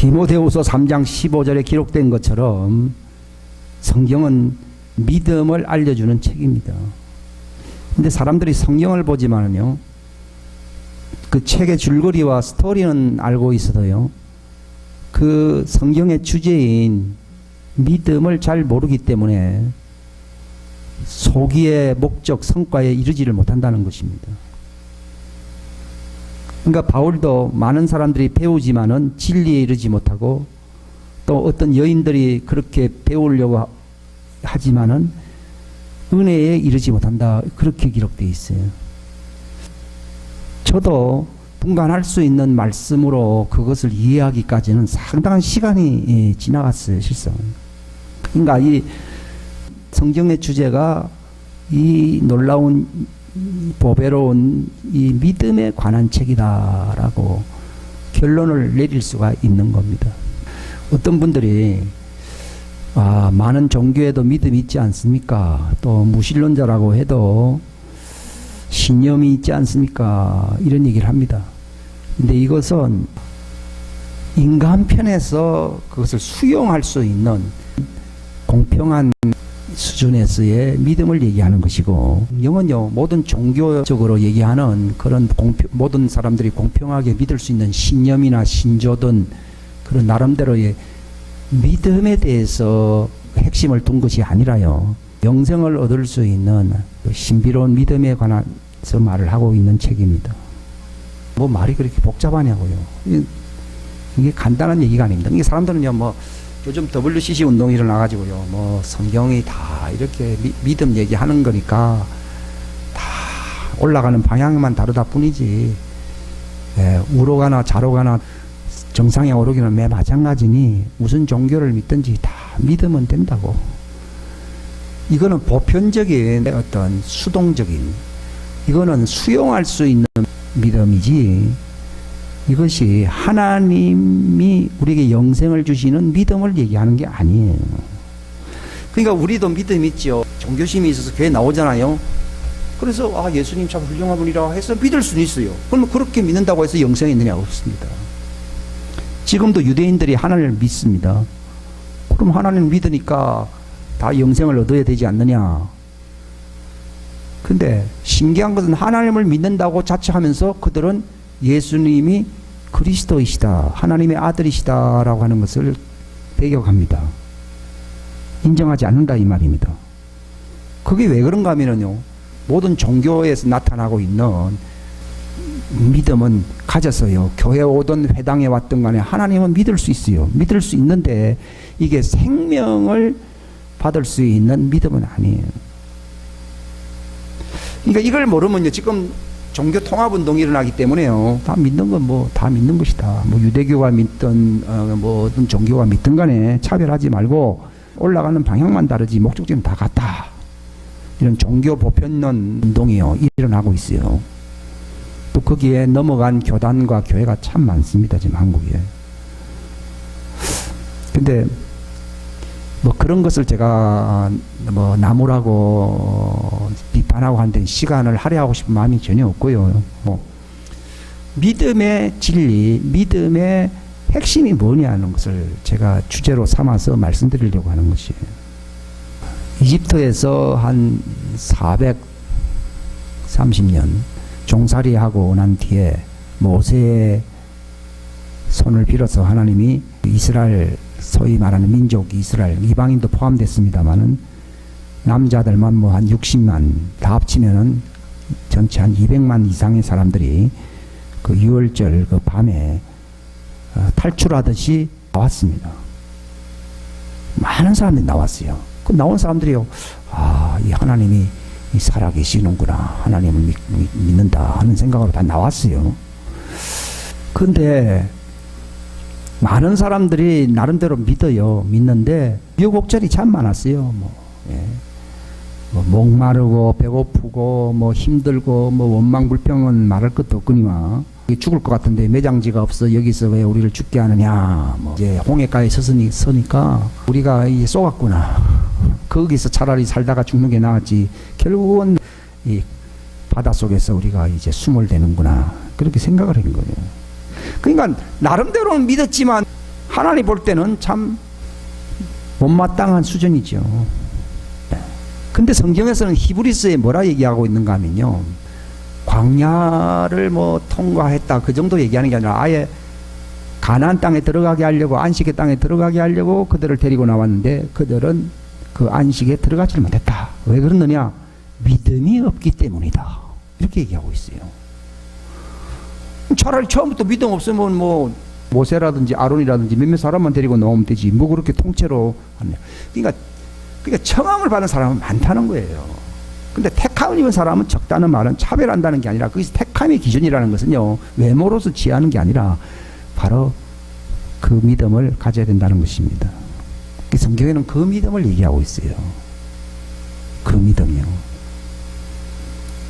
디모데후서 3장 15절에 기록된 것처럼 성경은 믿음을 알려주는 책입니다. 근데 사람들이 성경을 보지만요, 그 책의 줄거리와 스토리는 알고 있어도요, 그 성경의 주제인 믿음을 잘 모르기 때문에 소기의 목적, 성과에 이르지를 못한다는 것입니다. 그러니까 바울도 많은 사람들이 배우지만은 진리에 이르지 못하고, 또 어떤 여인들이 그렇게 배우려고 하지만은 은혜에 이르지 못한다, 그렇게 기록되어 있어요. 저도 분간할 수 있는 말씀으로 그것을 이해하기까지는 상당한 시간이 지나갔어요, 실상. 그러니까 이 성경의 주제가 이 놀라운 보배로운 이 믿음에 관한 책이다라고 결론을 내릴 수가 있는 겁니다. 어떤 분들이 많은 종교에도 믿음이 있지 않습니까? 또 무신론자라고 해도 신념이 있지 않습니까? 이런 얘기를 합니다. 근데 이것은 인간 편에서 그것을 수용할 수 있는 공평한 수준에서의 믿음을 얘기하는 것이고, 영은요, 모든 종교적으로 얘기하는 그런 모든 사람들이 공평하게 믿을 수 있는 신념이나 신조든 그런 나름대로의 믿음에 대해서 핵심을 둔 것이 아니라요, 영생을 얻을 수 있는 신비로운 믿음에 관해서 말을 하고 있는 책입니다. 뭐 말이 그렇게 복잡하냐고요. 이게 간단한 얘기가 아닙니다. 이게 사람들은요, 뭐 요즘 WCC 운동이 일어나가지고요, 뭐 성경이 다 이렇게 믿음 얘기하는 거니까 다 올라가는 방향만 다르다 뿐이지, 우로 가나 좌로 가나 정상에 오르기는 매 마찬가지니 무슨 종교를 믿든지 다 믿으면 된다고. 이거는 보편적인 어떤 수동적인, 이거는 수용할 수 있는 믿음이지, 이것이 하나님이 우리에게 영생을 주시는 믿음을 얘기하는 게 아니에요. 그러니까 우리도 믿음 있죠. 종교심이 있어서 교회 나오잖아요. 그래서 예수님 참 훌륭한 분이라고 해서 믿을 수는 있어요. 그러면 그렇게 믿는다고 해서 영생이 있느냐? 없습니다. 지금도 유대인들이 하나님을 믿습니다. 그럼 하나님을 믿으니까 다 영생을 얻어야 되지 않느냐? 근데 신기한 것은 하나님을 믿는다고 자처하면서 그들은 예수님이 그리스도이시다, 하나님의 아들이시다라고 하는 것을 배격합니다. 인정하지 않는다, 이 말입니다. 그게 왜 그런가 하면요, 모든 종교에서 나타나고 있는 믿음은 가졌어요. 교회 오든 회당에 왔든 간에 하나님은 믿을 수 있어요. 믿을 수 있는데 이게 생명을 받을 수 있는 믿음은 아니에요. 그러니까 이걸 모르면요, 지금 종교 통합운동이 일어나기 때문에요, 다 믿는 건 뭐 다 믿는 것이다, 뭐 유대교가 믿든 뭐 어떤 종교가 믿든 간에 차별하지 말고 올라가는 방향만 다르지 목적지는 다 같다, 이런 종교 보편론 운동이요 일어나고 있어요. 또 거기에 넘어간 교단과 교회가 참 많습니다, 지금 한국에. 근데 뭐 그런 것을 제가 뭐 나무라고 비판하고 하는 데 시간을 할애하고 싶은 마음이 전혀 없고요. 뭐 믿음의 진리, 믿음의 핵심이 뭐냐는 것을 제가 주제로 삼아서 말씀드리려고 하는 것이에요. 이집트에서 한 430년 종살이하고 난 뒤에 모세의 손을 빌어서 하나님이 이스라엘, 소위 말하는 민족 이스라엘, 이방인도 포함됐습니다만은 남자들만 뭐 한 60만, 다 합치면은 전체 한 200만 이상의 사람들이 그 6월절 그 밤에 탈출하듯이 나왔습니다. 많은 사람들이 나왔어요. 그 나온 사람들이요, 이 하나님이 살아계시는구나, 하나님을 믿는다 하는 생각으로 다 나왔어요. 근데 많은 사람들이 나름대로 믿어요. 믿는데 우여곡절이 참 많았어요. 뭐 목마르고 배고프고 뭐 힘들고 뭐 원망불평은 말할 것도 없거니와, 죽을 것 같은데 매장지가 없어 여기서 왜 우리를 죽게 하느냐, 뭐 이제 홍해가에 서니까 우리가 이제 쏘갔구나, 거기서 차라리 살다가 죽는 게 나았지, 결국은 이 바닷속에서 우리가 이제 숨을 대는구나, 그렇게 생각을 한 거예요. 그러니까 나름대로는 믿었지만 하나님 볼 때는 참 못마땅한 수준이죠. 근데 성경에서는 히브리서에 뭐라 얘기하고 있는가 하면요, 광야를 뭐 통과했다 그 정도 얘기하는 게 아니라 아예 가나안 땅에 들어가게 하려고, 안식의 땅에 들어가게 하려고 그들을 데리고 나왔는데 그들은 그 안식에 들어가지 못했다. 왜 그러느냐? 믿음이 없기 때문이다. 이렇게 얘기하고 있어요. 차라리 처음부터 믿음 없으면 뭐 모세라든지 아론이라든지 몇몇 사람만 데리고 나오면 되지. 뭐 그렇게 통째로 하냐. 그러니까 청함을 받은 사람은 많다는 거예요. 근데 택함을 입은 사람은 적다는 말은 차별한다는 게 아니라, 거기서 택함의 기준이라는 것은요, 외모로서 지하는 게 아니라 바로 그 믿음을 가져야 된다는 것입니다. 성경에는 그 믿음을 얘기하고 있어요. 그 믿음이요.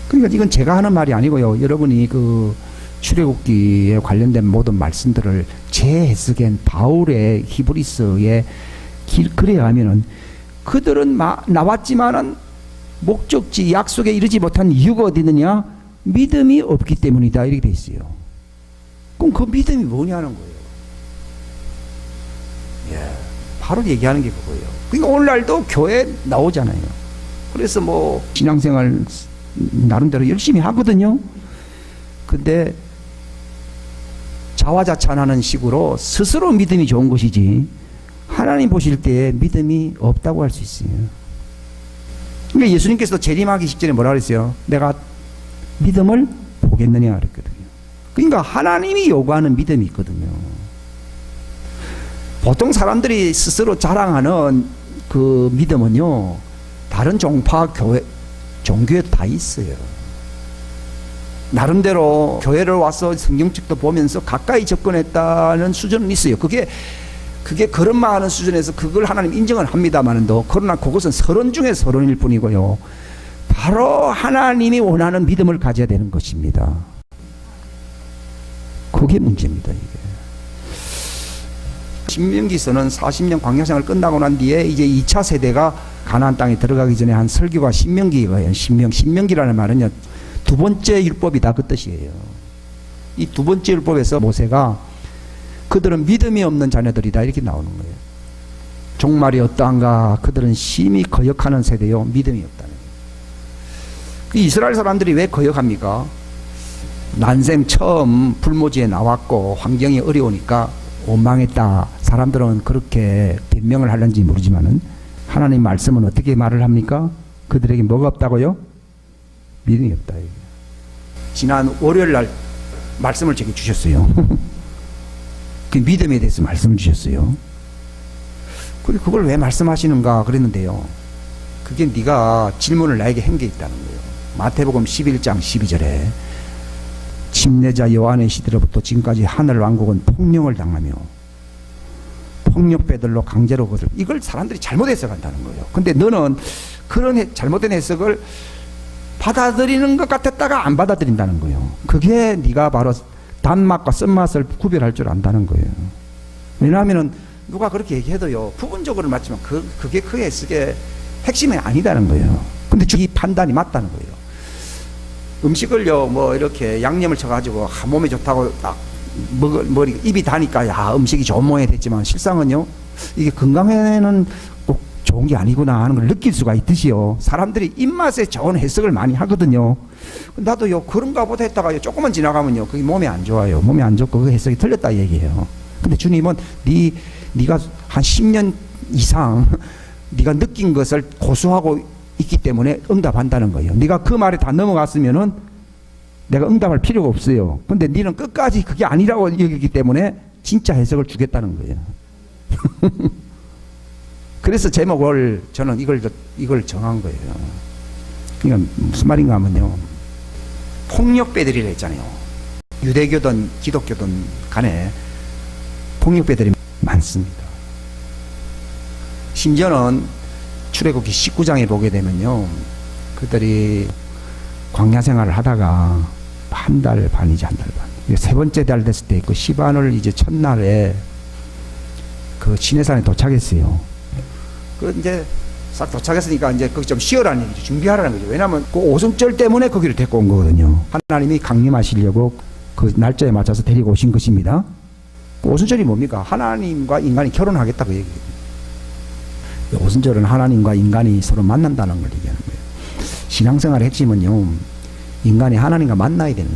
그러니까 이건 제가 하는 말이 아니고요, 여러분이 그 출애굽기에 관련된 모든 말씀들을 재해석한 바울의 히브리서의 글에 하면은, 그들은 나왔지만은 목적지 약속에 이르지 못한 이유가 어디 있느냐? 믿음이 없기 때문이다. 이렇게 돼 있어요. 그럼 그 믿음이 뭐냐는 거예요. 예, 바로 얘기하는 게 그거예요. 그러니까 오늘날도 교회 나오잖아요. 그래서 뭐 신앙생활 나름대로 열심히 하거든요. 근데 자화자찬하는 식으로 스스로 믿음이 좋은 것이지, 하나님 보실 때 믿음이 없다고 할 수 있어요. 그러니까 예수님께서도 재림하기 직전에 뭐라 그랬어요? 내가 믿음을 보겠느냐 그랬거든요. 그러니까 하나님이 요구하는 믿음이 있거든요. 보통 사람들이 스스로 자랑하는 그 믿음은요, 다른 종파 종교에도 다 있어요. 나름대로 교회를 와서 성경책도 보면서 가까이 접근했다는 수준은 있어요. 그게 그런만 하는 수준에서 그걸 하나님 인정을 합니다만도, 그러나 그것은 서론 중에 서론일 뿐이고요, 바로 하나님이 원하는 믿음을 가져야 되는 것입니다. 그게 문제입니다. 이게 신명기서는 40년 광야생활 끝나고 난 뒤에 이제 2차 세대가 가나안 땅에 들어가기 전에 한 설교가 신명기예요. 신명기라는 말은요, 두 번째 율법이다 그 뜻이에요. 이 두 번째 율법에서 모세가 그들은 믿음이 없는 자녀들이다 이렇게 나오는 거예요. 종말이 어떠한가? 그들은 심히 거역하는 세대요. 믿음이 없다는 거예요. 이스라엘 사람들이 왜 거역합니까? 난생 처음 불모지에 나왔고 환경이 어려우니까 원망했다. 사람들은 그렇게 변명을 하는지 모르지만은, 하나님 말씀은 어떻게 말을 합니까? 그들에게 뭐가 없다고요? 믿음이 없다. 지난 월요일 날 말씀을 제게 주셨어요. 그 믿음에 대해서 말씀을 주셨어요. 그걸 왜 말씀하시는가 그랬는데요, 그게 네가 질문을 나에게 한 게 있다는 거예요. 마태복음 11장 12절에 침례자 요한의 시대로부터 지금까지 하늘 왕국은 폭력을 당하며 폭력배들로 강제로 그들, 이걸 사람들이 잘못 해석한다는 거예요. 근데 너는 그런 잘못된 해석을 받아들이는 것 같았다가 안 받아들인다는 거예요. 그게 네가 바로 단맛과 쓴맛을 구별할 줄 안다는 거예요. 왜냐하면 누가 그렇게 얘기해도요, 부분적으로 맞지만 그게 그 해석의 핵심이 아니다는 거예요. 근데 이 판단이 맞다는 거예요. 음식을요, 뭐 이렇게 양념을 쳐가지고 몸에 좋다고 딱 입이 다니까 야 음식이 좋은 모양이 됐지만, 실상은요 이게 건강에는 꼭 좋은 게 아니구나 하는 걸 느낄 수가 있듯이요, 사람들이 입맛에 좋은 해석을 많이 하거든요. 나도요 그런가 보다 했다가 조금만 지나가면요 그게 몸에 안 좋아요. 몸에 안 좋고 그 해석이 틀렸다 얘기해요. 근데 주님은 네가 한 10년 이상 네가 느낀 것을 고수하고 있기 때문에 응답한다는 거예요. 네가 그 말에 다 넘어갔으면은 내가 응답할 필요가 없어요. 근데 너는 끝까지 그게 아니라고 여기기 때문에 진짜 해석을 주겠다는 거예요. 그래서 제목을 저는 이걸 정한 거예요. 그러니까 무슨 말인가 하면요, 폭력배들이라 했잖아요. 유대교든 기독교든 간에 폭력배들이 많습니다. 심지어는 출애굽기 19장에 보게 되면요, 그들이 광야 생활을 하다가 한 달 반이지, 한 달 반. 세 번째 달 됐을 때 그 시반을 이제 첫날에 그 시내산에 도착했어요. 그 이제 싹 도착했으니까 이제 거기 좀 쉬어라는 얘기죠. 준비하라는 거죠. 왜냐하면 그 오순절 때문에 거기를 데리고 온 거거든요. 하나님이 강림하시려고 그 날짜에 맞춰서 데리고 오신 것입니다. 오순절이 뭡니까? 하나님과 인간이 결혼하겠다 그 얘기예요. 오순절은 하나님과 인간이 서로 만난다는 걸 얘기하는 거예요. 신앙생활의 핵심은요, 인간이 하나님과 만나야 되는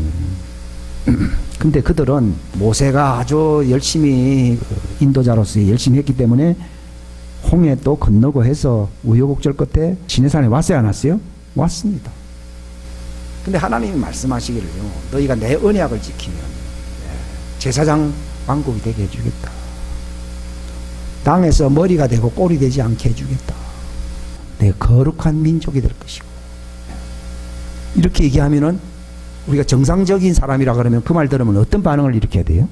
거예요. 근데 그들은 모세가 아주 열심히 인도자로서 열심히 했기 때문에 홍해 또 건너고 해서 우여곡절 끝에 시내산에 왔어요, 안 왔어요? 왔습니다. 근데 하나님이 말씀하시기를요, 너희가 내 언약을 지키면 제사장 왕국이 되게 해주겠다. 땅에서 머리가 되고 꼴이 되지 않게 해주겠다. 내 거룩한 민족이 될 것이고. 이렇게 얘기하면은 우리가 정상적인 사람이라 그러면 그 말 들으면 어떤 반응을 일으켜야 돼요?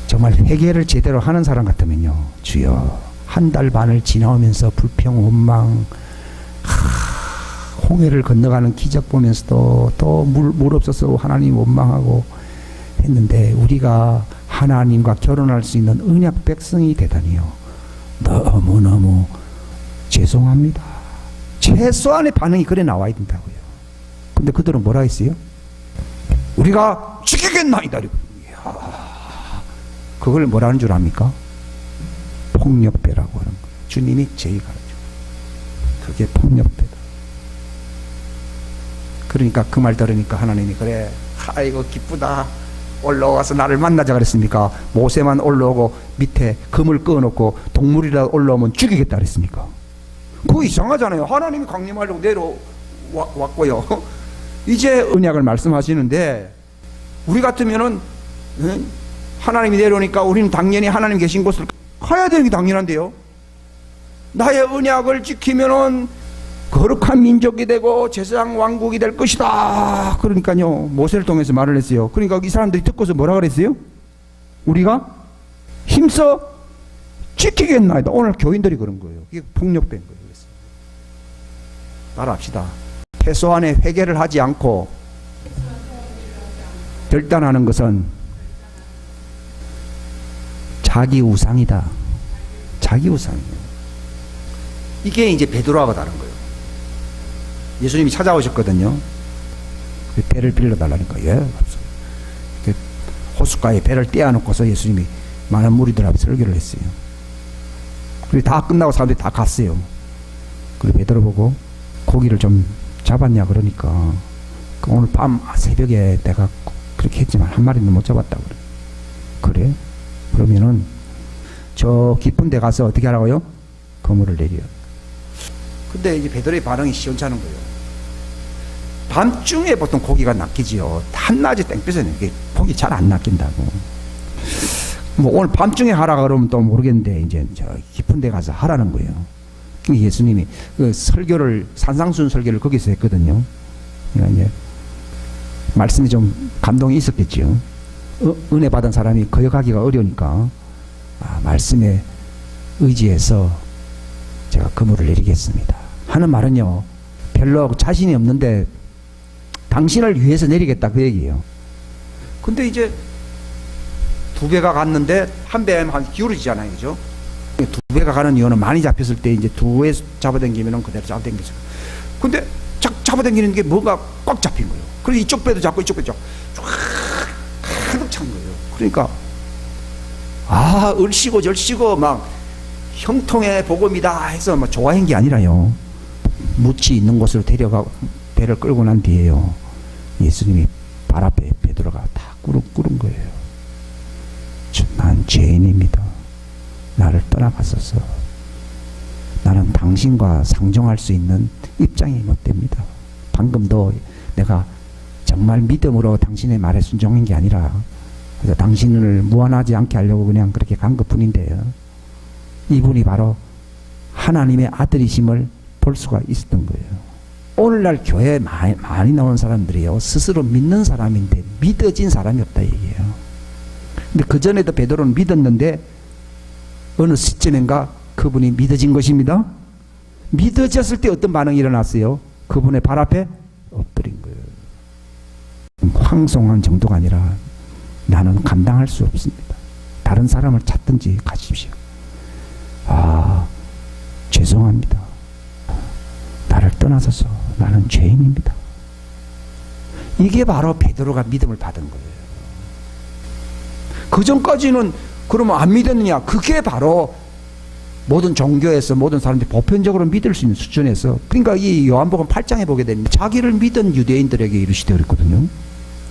정말 회개를 제대로 하는 사람 같으면요, 주여, 한 달 반을 지나오면서 불평, 원망, 홍해를 건너가는 기적 보면서도 또 물 없어서 하나님 원망하고 했는데 우리가 하나님과 결혼할 수 있는 언약 백성이 되다니요, 너무너무 죄송합니다. 최소한의 반응이 그래 나와야 된다고요. 근데 그들은 뭐라 했어요? 우리가 죽이겠나이다. 그걸 뭐라는 줄 압니까? 폭력배라고 하는 거예요. 주님이 제일 가르쳐. 그게 폭력배다. 그러니까 그 말 들으니까 하나님이 그래, 아이고 기쁘다, 올라와서 나를 만나자 그랬습니까? 모세만 올라오고 밑에 금을 꺼놓고 동물이라도 올라오면 죽이겠다 그랬습니까? 그거 이상하잖아요. 하나님이 강림하려고 내려왔고요. 이제 언약을 말씀하시는데 우리 같으면은 하나님이 내려오니까 우리는 당연히 하나님 계신 곳을 가야 되는 게 당연한데요. 나의 언약을 지키면은 거룩한 민족이 되고 제사장 왕국이 될 것이다. 그러니까요, 모세를 통해서 말을 했어요. 그러니까 이 사람들이 듣고서 뭐라 그랬어요? 우리가 힘써 지키겠나이다. 오늘 교인들이 그런 거예요. 이게 폭력된 거예요. 따라합시다. 최소한의 회개를 하지 않고 결단하는 것은 자기 우상이다. 자기 우상이에요. 이게 이제 베드로하고 다른 거예요. 예수님이 찾아오셨거든요. 배를 빌려달라니까, 예, 호숫가에 배를 떼어놓고서 예수님이 많은 무리들 앞에 설교를 했어요. 그리고 다 끝나고 사람들이 다 갔어요. 그리고 베드로 보고 고기를 좀 잡았냐 그러니까 오늘 밤 새벽에 내가 그렇게 했지만 한 마리는 못 잡았다 그래. 그래? 그러면은 저 깊은 데 가서 어떻게 하라고요? 그물을 내려. 근데 이제 베드로의 반응이 시원찮은 거예요. 밤중에 보통 고기가 낚이지요. 한낮에 땡볕에는 이게 고기 잘 안 낚인다고. 뭐 오늘 밤중에 하라 그러면 또 모르겠는데 이제 저 깊은 데 가서 하라는 거예요. 예수님이 그 설교를, 산상순 설교를 거기서 했거든요. 그러니까 이제 말씀이 좀 감동이 있었겠죠. 은혜 받은 사람이 거역하기가 어려우니까 말씀에 의지해서 제가 그물을 내리겠습니다 하는 말은요, 별로 자신이 없는데 당신을 위해서 내리겠다 그 얘기예요. 근데 이제 두 배가 갔는데 한 배는 한 기울어지잖아요, 그죠? 두 배가 가는 이유는 많이 잡혔을 때 이제 두 배 잡아당기면 그대로 잡아당기죠. 근데 잡아당기는 게 뭔가 꽉 잡힌 거예요. 그래서 이쪽 배도 잡고 이쪽 배도 잡고 쫙 가득 찬 거예요. 그러니까 얼씨고 절씨고 막 형통의 복음이다 해서 막 좋아한 게 아니라요, 묻이 있는 곳으로 데려가 배를 끌고 난 뒤에요, 예수님이 발 앞에 베드로가 다 꿇은 거예요. 난 죄인입니다. 나를 떠나가소서. 나는 당신과 상종할 수 있는 입장이 못 됩니다. 방금도 내가 정말 믿음으로 당신의 말에 순종한 게 아니라 그래서 당신을 무한하지 않게 하려고 그냥 그렇게 간 것뿐인데요. 이분이 바로 하나님의 아들이심을 볼 수가 있었던 거예요. 오늘날 교회에 많이 나오는 사람들이요, 스스로 믿는 사람인데 믿어진 사람이 없다 얘기해요. 근데 그 전에도 베드로는 믿었는데 어느 시점인가 그분이 믿어진 것입니다. 믿어졌을 때 어떤 반응이 일어났어요? 그분의 발 앞에 엎드린 거예요. 황송한 정도가 아니라 나는 감당할 수 없습니다. 다른 사람을 찾든지 가십시오. 죄송합니다. 나를 떠나서서 나는 죄인입니다. 이게 바로 베드로가 믿음을 받은 거예요. 그 전까지는 그러면 안 믿었느냐? 그게 바로 모든 종교에서 모든 사람들이 보편적으로 믿을 수 있는 수준에서, 그러니까 이 요한복음 8장에 보게 되면 자기를 믿은 유대인들에게 이르시되 그랬거든요.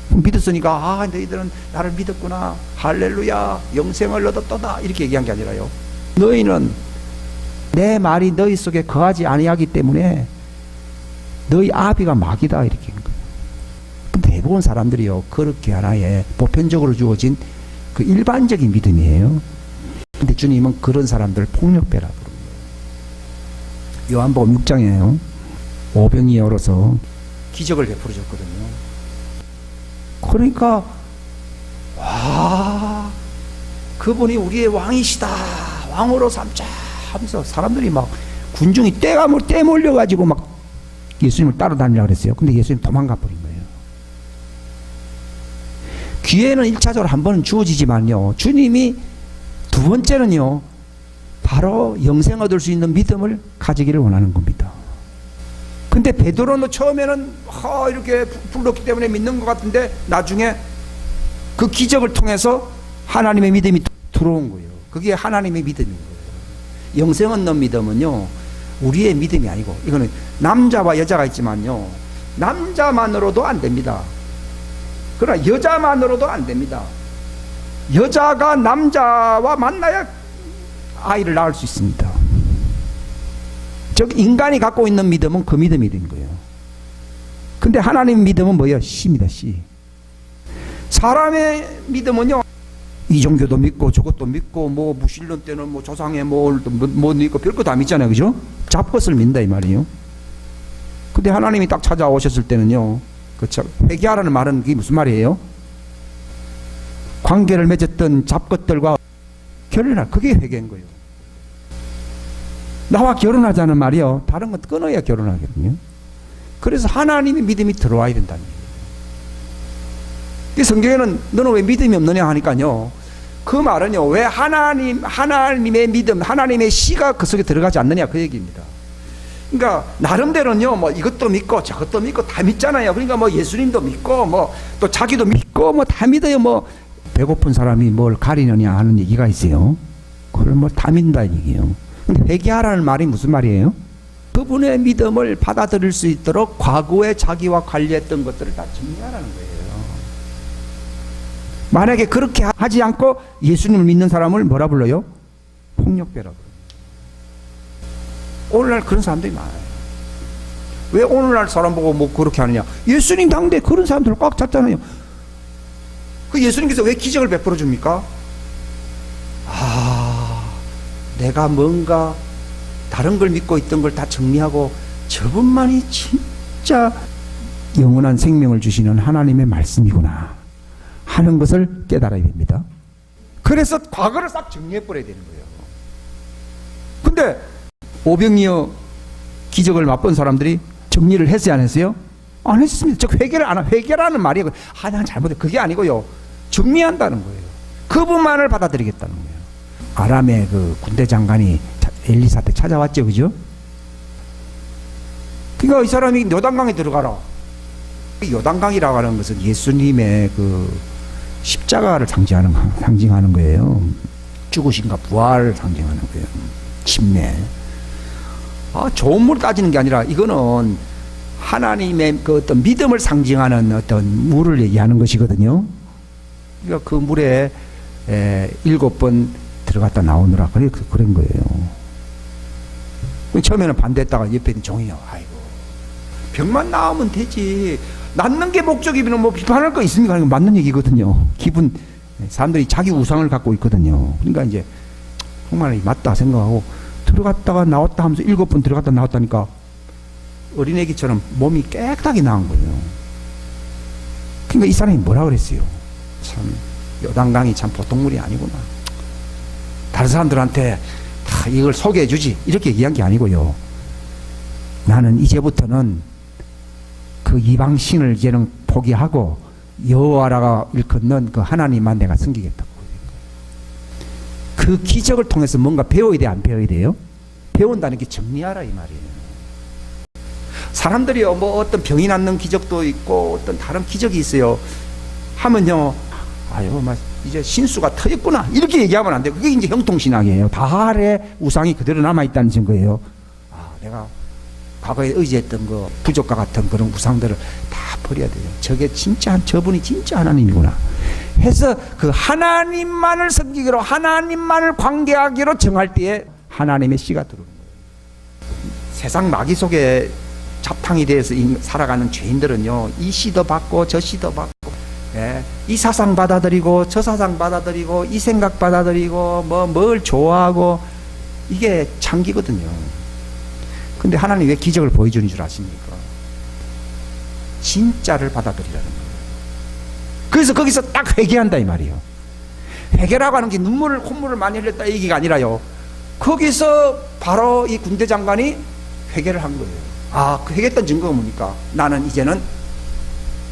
믿었으니까 너희들은 나를 믿었구나, 할렐루야, 영생을 얻었도다, 이렇게 얘기한 게 아니라요, 너희는 내 말이 너희 속에 거하지 아니하기 때문에 너희 아비가 마귀다, 이렇게 한 거예요. 대부분 사람들이요, 그렇게 하나의 보편적으로 주어진 그 일반적인 믿음이에요. 근데 주님은 그런 사람들을 폭력배라 그런 거예요. 요한복음 6장에요, 오병이어 얼어서 기적을 베풀어 줬거든요. 그러니까 와, 그분이 우리의 왕이시다, 왕으로 삼자 하면서 사람들이 막 군중이 떼 몰려가지고 막 예수님을 따라다니려고 그랬어요. 근데 예수님 도망가 버린 거예요. 기회는 1차적으로 한 번은 주어지지만요, 주님이 두 번째는요, 바로 영생 얻을 수 있는 믿음을 가지기를 원하는 겁니다. 근데 베드로는 처음에는 이렇게 불렀기 때문에 믿는 것 같은데 나중에 그 기적을 통해서 하나님의 믿음이 들어온 거예요. 그게 하나님의 믿음인 거예요. 영생 얻는 믿음은요, 우리의 믿음이 아니고, 이거는 남자와 여자가 있지만요, 남자만으로도 안 됩니다. 그러나 여자만으로도 안 됩니다. 여자가 남자와 만나야 아이를 낳을 수 있습니다. 즉 인간이 갖고 있는 믿음은 그 믿음이 된 거예요. 근데 하나님 믿음은 뭐예요? 씨입니다. 씨. 사람의 믿음은요, 이 종교도 믿고 저것도 믿고 뭐 무신론 때는 뭐 조상의 뭐 믿고 별거 다 믿잖아요, 그죠? 잡것을 믿는다 이 말이에요. 근데 하나님이 딱 찾아오셨을 때는요, 그렇죠, 회개하라는 말은 그게 무슨 말이에요? 관계를 맺었던 잡것들과 결혼할, 그게 회개인 거예요. 나와 결혼하자는 말이요, 다른 건 끊어야 결혼하거든요. 그래서 하나님의 믿음이 들어와야 된다는 거예요. 이 성경에는 너는 왜 믿음이 없느냐 하니까요, 그 말은요, 왜 하나님의 믿음, 하나님의 씨가 그 속에 들어가지 않느냐, 그 얘기입니다. 그러니까 나름대로는요, 뭐 이것도 믿고 저것도 믿고 다 믿잖아요. 그러니까 뭐 예수님도 믿고 뭐 또 자기도 믿고 뭐 다 믿어요. 뭐 배고픈 사람이 뭘 가리느냐 하는 얘기가 있어요. 그걸 뭐 다 믿는다는 얘기예요. 근데 회개하라는 말이 무슨 말이에요? 그분의 믿음을 받아들일 수 있도록 과거에 자기와 관련했던 것들을 다 정리하라는 거예요. 만약에 그렇게 하지 않고 예수님을 믿는 사람을 뭐라 불러요? 폭력배라고. 오늘날 그런 사람들이 많아요. 왜 오늘날 사람 보고 뭐 그렇게 하느냐? 예수님 당대 그런 사람들 꽉 찼잖아요. 그 예수님께서 왜 기적을 베풀어 줍니까? 내가 뭔가 다른 걸 믿고 있던 걸 다 정리하고 저분만이 진짜 영원한 생명을 주시는 하나님의 말씀이구나 하는 것을 깨달아야 됩니다. 그래서 과거를 싹 정리해버려야 되는 거예요. 근데 오병이어 기적을 맛본 사람들이 정리를 했어요, 안 했어요? 안 했습니다. 즉 회개라는 말이 난 잘못해, 그게 아니고요, 정리한다는 거예요. 그분만을 받아들이겠다는 거예요. 아람의 그 군대 장관이 엘리사한테 찾아왔죠, 그죠? 그러니까 이 사람이 요단강에 들어가라. 요단강이라고 하는 것은 예수님의 그 십자가를 상징하는 거예요. 죽으신가 부활을 상징하는 거예요. 침례. 좋은 물 따지는 게 아니라 이거는 하나님의 그 어떤 믿음을 상징하는 어떤 물을 얘기하는 것이거든요. 그러니까 그 물에 7번 들어갔다 나오느라 그런 거예요. 처음에는 반대했다가 옆에 있는 종이요, 아이고 병만 나으면 되지, 낫는 게 목적이면 뭐 비판할 거 있습니까? 맞는 얘기거든요. 사람들이 자기 우상을 갖고 있거든요. 그러니까 이제 정말 맞다 생각하고 들어갔다가 나왔다 하면서 7번 들어갔다 나왔다니까 어린애기처럼 몸이 깨끗하게 나은 거예요. 그러니까 이 사람이 뭐라 그랬어요? 참 요단강이 참 보통 물이 아니구나. 다른 사람들한테 다 이걸 소개해 주지 이렇게 얘기한 게 아니고요, 나는 이제부터는 그 이방신을 이제는 포기하고 여호와라가 일컫는 그 하나님만 내가 섬기겠다고. 그 기적을 통해서 뭔가 배워야 돼, 안 배워야 돼요? 배운다는 게 정리하라 이 말이에요. 사람들이요, 뭐 어떤 병이 낫는 기적도 있고 어떤 다른 기적이 있어요 하면요, 이제 신수가 터졌구나 이렇게 얘기하면 안 돼요. 그게 이제 형통신앙이에요. 바알의 우상이 그대로 남아있다는 증거예요. 아, 내가 과거에 의지했던 그 부족과 같은 그런 우상들을 다 버려야 돼요. 저분이 진짜 하나님이구나 해서 그 하나님만을 섬기기로, 하나님만을 관계하기로 정할 때에 하나님의 씨가 들어오는 거예요. 세상 마귀 속에 잡탕이 돼서 살아가는 죄인들은요, 이 씨도 받고 저 씨도 받고, 예, 이 사상 받아들이고 저 사상 받아들이고 이 생각 받아들이고 뭘 좋아하고, 이게 창기거든요. 근데 하나님 왜 기적을 보여주는 줄 아십니까? 진짜를 받아들이라는 거예요. 그래서 거기서 딱 회개한다 이 말이에요. 회개라고 하는 게 콧물을 많이 흘렸다 이 얘기가 아니라요, 거기서 바로 이 군대 장관이 회개를 한 거예요. 아, 그 회개했던 증거가 뭡니까? 나는 이제는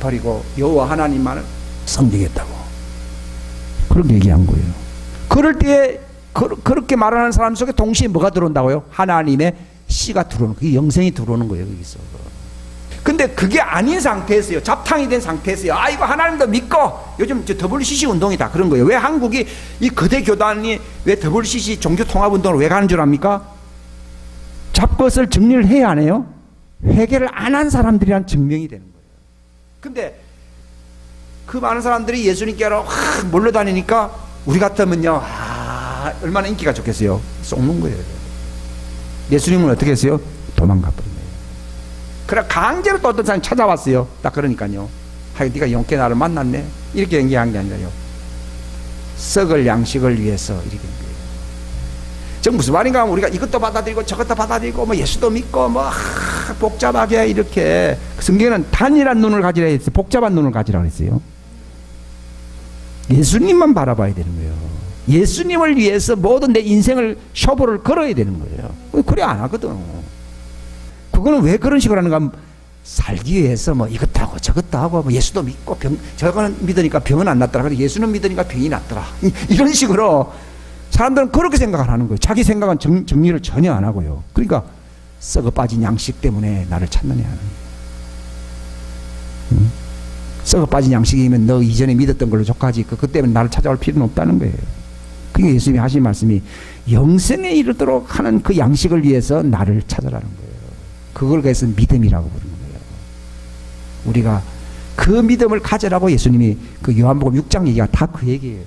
버리고 여호와 하나님만을 섬기겠다고 그렇게 얘기한 거예요. 그럴 때에 그렇게 말하는 사람 속에 동시에 뭐가 들어온다고요? 하나님의 씨가 들어오는, 그게 영생이 들어오는 거예요, 거기서. 근데 그게 아닌 상태에서요, 잡탕이 된 상태에서요, 아, 이거 하나님도 믿고, 요즘 저 WCC 운동이 다 그런 거예요. 왜 한국이 이 거대 교단이 왜 WCC 종교통합운동을 왜 가는 줄 압니까? 잡것을 정리를 해야 안 해요? 회개를 안 한 사람들이란 증명이 되는 거예요. 근데 그 많은 사람들이 예수님께로 확 몰려다니니까 우리 같으면요, 아, 얼마나 인기가 좋겠어요. 속는 거예요. 예수님은 어떻게 했어요? 도망가 버린 거예요. 그래 강제로 또 어떤 사람이 찾아왔어요. 딱 그러니까요, 하여 네가 용케 나를 만났네 이렇게 얘기한 게 아니라요, 썩을 양식을 위해서 이렇게 한 거예요. 즉 무슨 말인가 하면 우리가 이것도 받아들이고 저것도 받아들이고 뭐 예수도 믿고 뭐 복잡하게 이렇게, 성경에는 단일한 눈을 가지라 했어요. 복잡한 눈을 가지라 그랬어요. 예수님만 바라봐야 되는 거예요. 예수님을 위해서 모든 내 인생을 쇼부를 걸어야 되는 거예요. 그래 안 하거든. 그거는 왜 그런 식으로 하는가 하면, 살기 위해서 뭐 이것도 하고 저것도 하고 뭐 예수도 믿고 저거는 믿으니까 병은 안 났더라, 그래 예수는 믿으니까 병이 났더라, 이런 식으로 사람들은 그렇게 생각을 하는 거예요. 자기 생각은 정리를 전혀 안 하고요. 그러니까 썩어 빠진 양식 때문에 나를 찾느냐 하는 거예요. 썩어 빠진 양식이면 너 이전에 믿었던 걸로 족하지, 그 때문에 나를 찾아올 필요는 없다는 거예요. 그게 예수님이 하신 말씀이 영생에 이르도록 하는 그 양식을 위해서 나를 찾아라는 거예요. 그걸 그래서 믿음이라고 부르는 거예요. 우리가 그 믿음을 가져라고 예수님이 그 요한복음 6장 얘기가 다 그 얘기예요.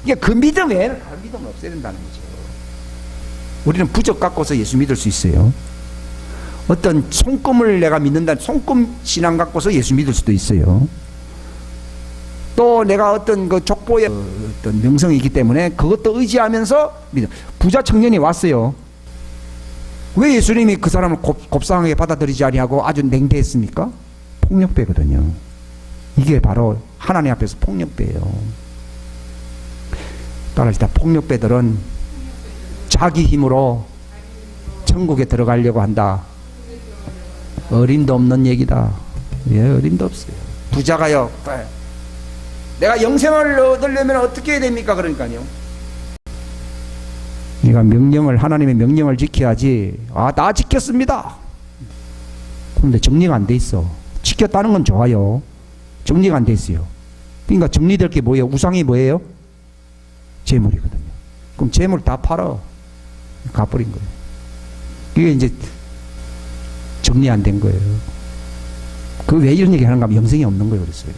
그러니까 그 믿음 외에는 다른 믿음은 없어야 된다는 거죠. 우리는 부적 갖고서 예수 믿을 수 있어요. 어떤 손금을 내가 믿는다, 손금 신앙 갖고서 예수 믿을 수도 있어요. 또 내가 어떤 그 족보의 어떤 명성이 있기 때문에 그것도 의지하면서 믿어. 부자 청년이 왔어요. 왜 예수님이 그 사람을 곱상하게 받아들이지 아니하고 아주 냉대했습니까? 폭력배거든요. 이게 바로 하나님 앞에서 폭력배예요. 따라서 폭력배들은 자기 힘으로 천국에 들어가려고 한다. 어림도 없는 얘기다. 예, 어림도 없어요. 부자가요, 내가 영생을 얻으려면 어떻게 해야 됩니까? 그러니까요, 네가 하나님의 명령을 지켜야지. 아, 나 지켰습니다. 그런데 정리가 안 돼 있어. 지켰다는 건 좋아요. 정리가 안 돼 있어요. 그러니까 정리될 게 뭐예요? 우상이 뭐예요? 재물이거든요. 그럼 재물 다 팔아. 가버린 거예요. 이게 이제 정리 안 된 거예요. 그 왜 이런 얘기 하는가 하면 영생이 없는 거예요. 그랬어요.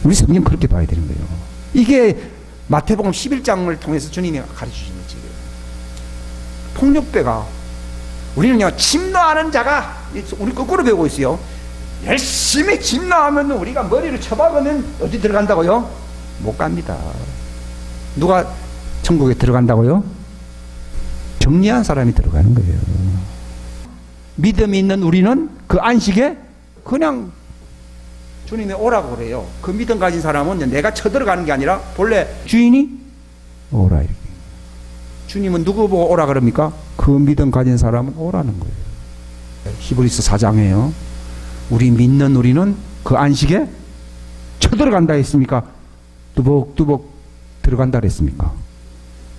우리 성경 그렇게 봐야 되는 거예요. 이게 마태복음 11장을 통해서 주님이 가르치시는 거지. 폭력배가, 우리는요, 침노하는 자가, 우리 거꾸로 배우고 있어요. 열심히 침노하면 우리가 머리를 쳐박으면 어디 들어간다고요? 못 갑니다. 누가 천국에 들어간다고요? 정리한 사람이 들어가는 거예요. 믿음이 있는 우리는 그 안식에 그냥 주님이 오라고 그래요. 그 믿음 가진 사람은 내가 쳐들어가는 게 아니라 본래 주인이 오라 이렇게. 주님은 누구 보고 오라 그럽니까? 그 믿음 가진 사람은 오라는 거예요. 히브리서 4장에요. 우리 믿는 우리는 그 안식에 쳐들어간다 했습니까? 뚜벅뚜벅 들어간다 그랬습니까?